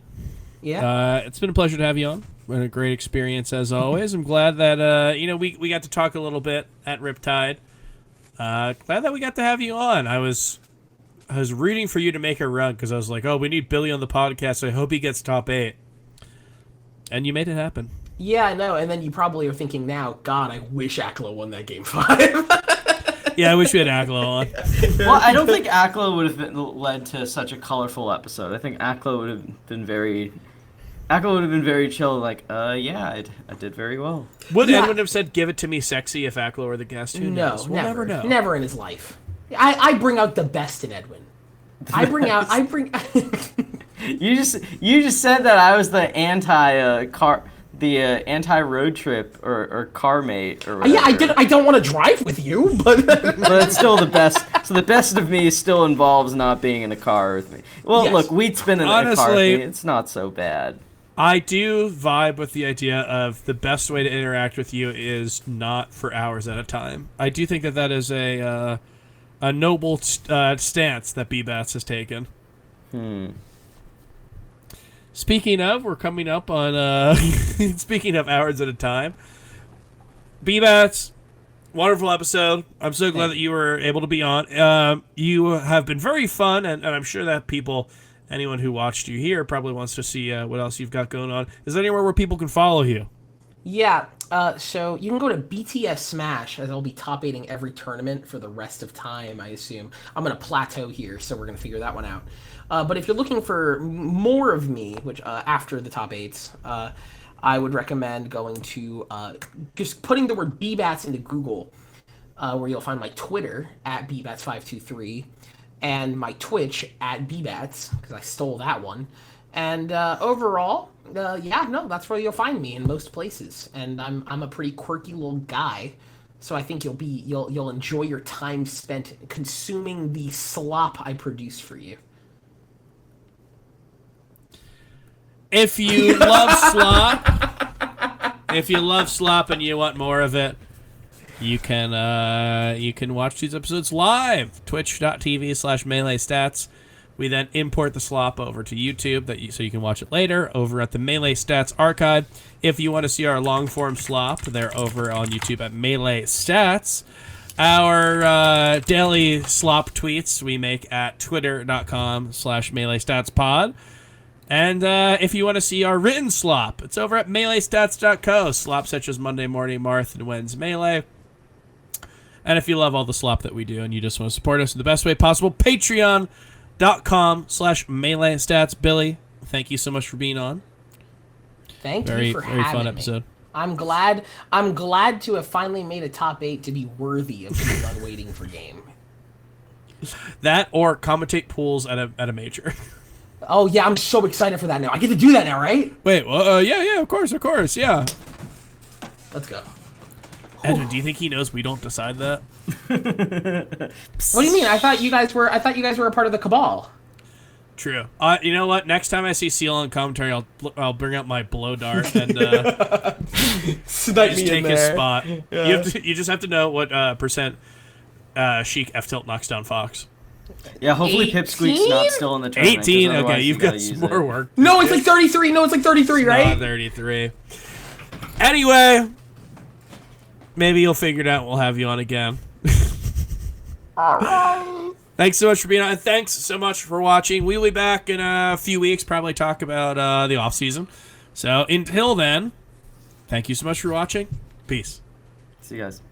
Yeah. It's been a pleasure to have you on. Been a great experience as always. I'm glad that we got to talk a little bit at Riptide. Glad that we got to have you on. I was rooting for you to make a run because I was like, oh, we need Billy on the podcast. So I hope he gets top 8. And you made it happen. Yeah, I know. And then you probably are thinking now, God, I wish Aklo won that game 5. Yeah, I wish we had Aklo on. Well, I don't think Aklo would have led to such a colorful episode. I think Aklo would have been very chill, like, yeah, I did very well. Would Edwin have said, give it to me sexy if Aklo were the guest? Who knows? We'll never know. Never in his life. I bring out the best in Edwin. You just said that I was the anti road trip or car mate or whatever. Yeah, I don't want to drive with you, but but it's still the best. So the best of me still involves not being in a car with me. Well, Yes. look, Wheat's been in a car with me. It's not so bad. I do vibe with the idea of the best way to interact with you is not for hours at a time. I do think that is a noble stance that Bbatts has taken. Speaking of, we're coming up on speaking of hours at a time. Bbatts, wonderful episode. I'm so glad that you were able to be on. You have been very fun, and I'm sure that anyone who watched you here probably wants to see what else you've got going on. Is there anywhere where people can follow you? Yeah, so you can go to BTS Smash, as I'll be top 8ing every tournament for the rest of time, I assume. I'm going to plateau here, so we're going to figure that one out. But if you're looking for more of me, which after the top 8s, I would recommend going to just putting the word Bbatts into Google, where you'll find my Twitter, at Bbatts523, and my Twitch, at Bbatts, because I stole that one. And overall, that's where you'll find me in most places. And I'm a pretty quirky little guy, so I think you'll enjoy your time spent consuming the slop I produce for you. If you love slop, and you want more of it, you can watch these episodes live. Twitch.tv/MeleeStats. We then import the slop over to YouTube so you can watch it later over at the Melee Stats archive. If you want to see our long form slop, they're over on YouTube at Melee Stats. Our daily slop tweets we make at twitter.com/MeleeStatsPod. And if you want to see our written slop, it's over at MeleeStats.co. Slop such as Monday Morning Marth and When's Melee. And if you love all the slop that we do and you just want to support us in the best way possible, Patreon.com/MeleeStats. Billy, thank you so much for being on. Thank you for having me. Very fun episode. I'm glad to have finally made a top 8 to be worthy of being done waiting for game. That or commentate pools at a major. Oh yeah, I'm so excited for that now. I get to do that now, right? Wait, well, yeah, of course, yeah. Let's go. Edwin, do you think he knows we don't decide that? What do you mean? I thought you guys were a part of the cabal. True. You know what? Next time I see Seal on commentary, I'll bring out my blow dart and just take his spot. Yeah. You just have to know what percent Sheik F tilt knocks down Fox. Yeah, hopefully 18? Pipsqueak's not still in the tournament. 18. Okay, you've got some more work. No, it's like 33. No, it's like 33, right? Not 33. Anyway, maybe you'll figure it out. We'll have you on again. All right. Thanks so much for being on. And thanks so much for watching. We'll be back in a few weeks, probably talk about the off season. So until then, thank you so much for watching. Peace. See you guys.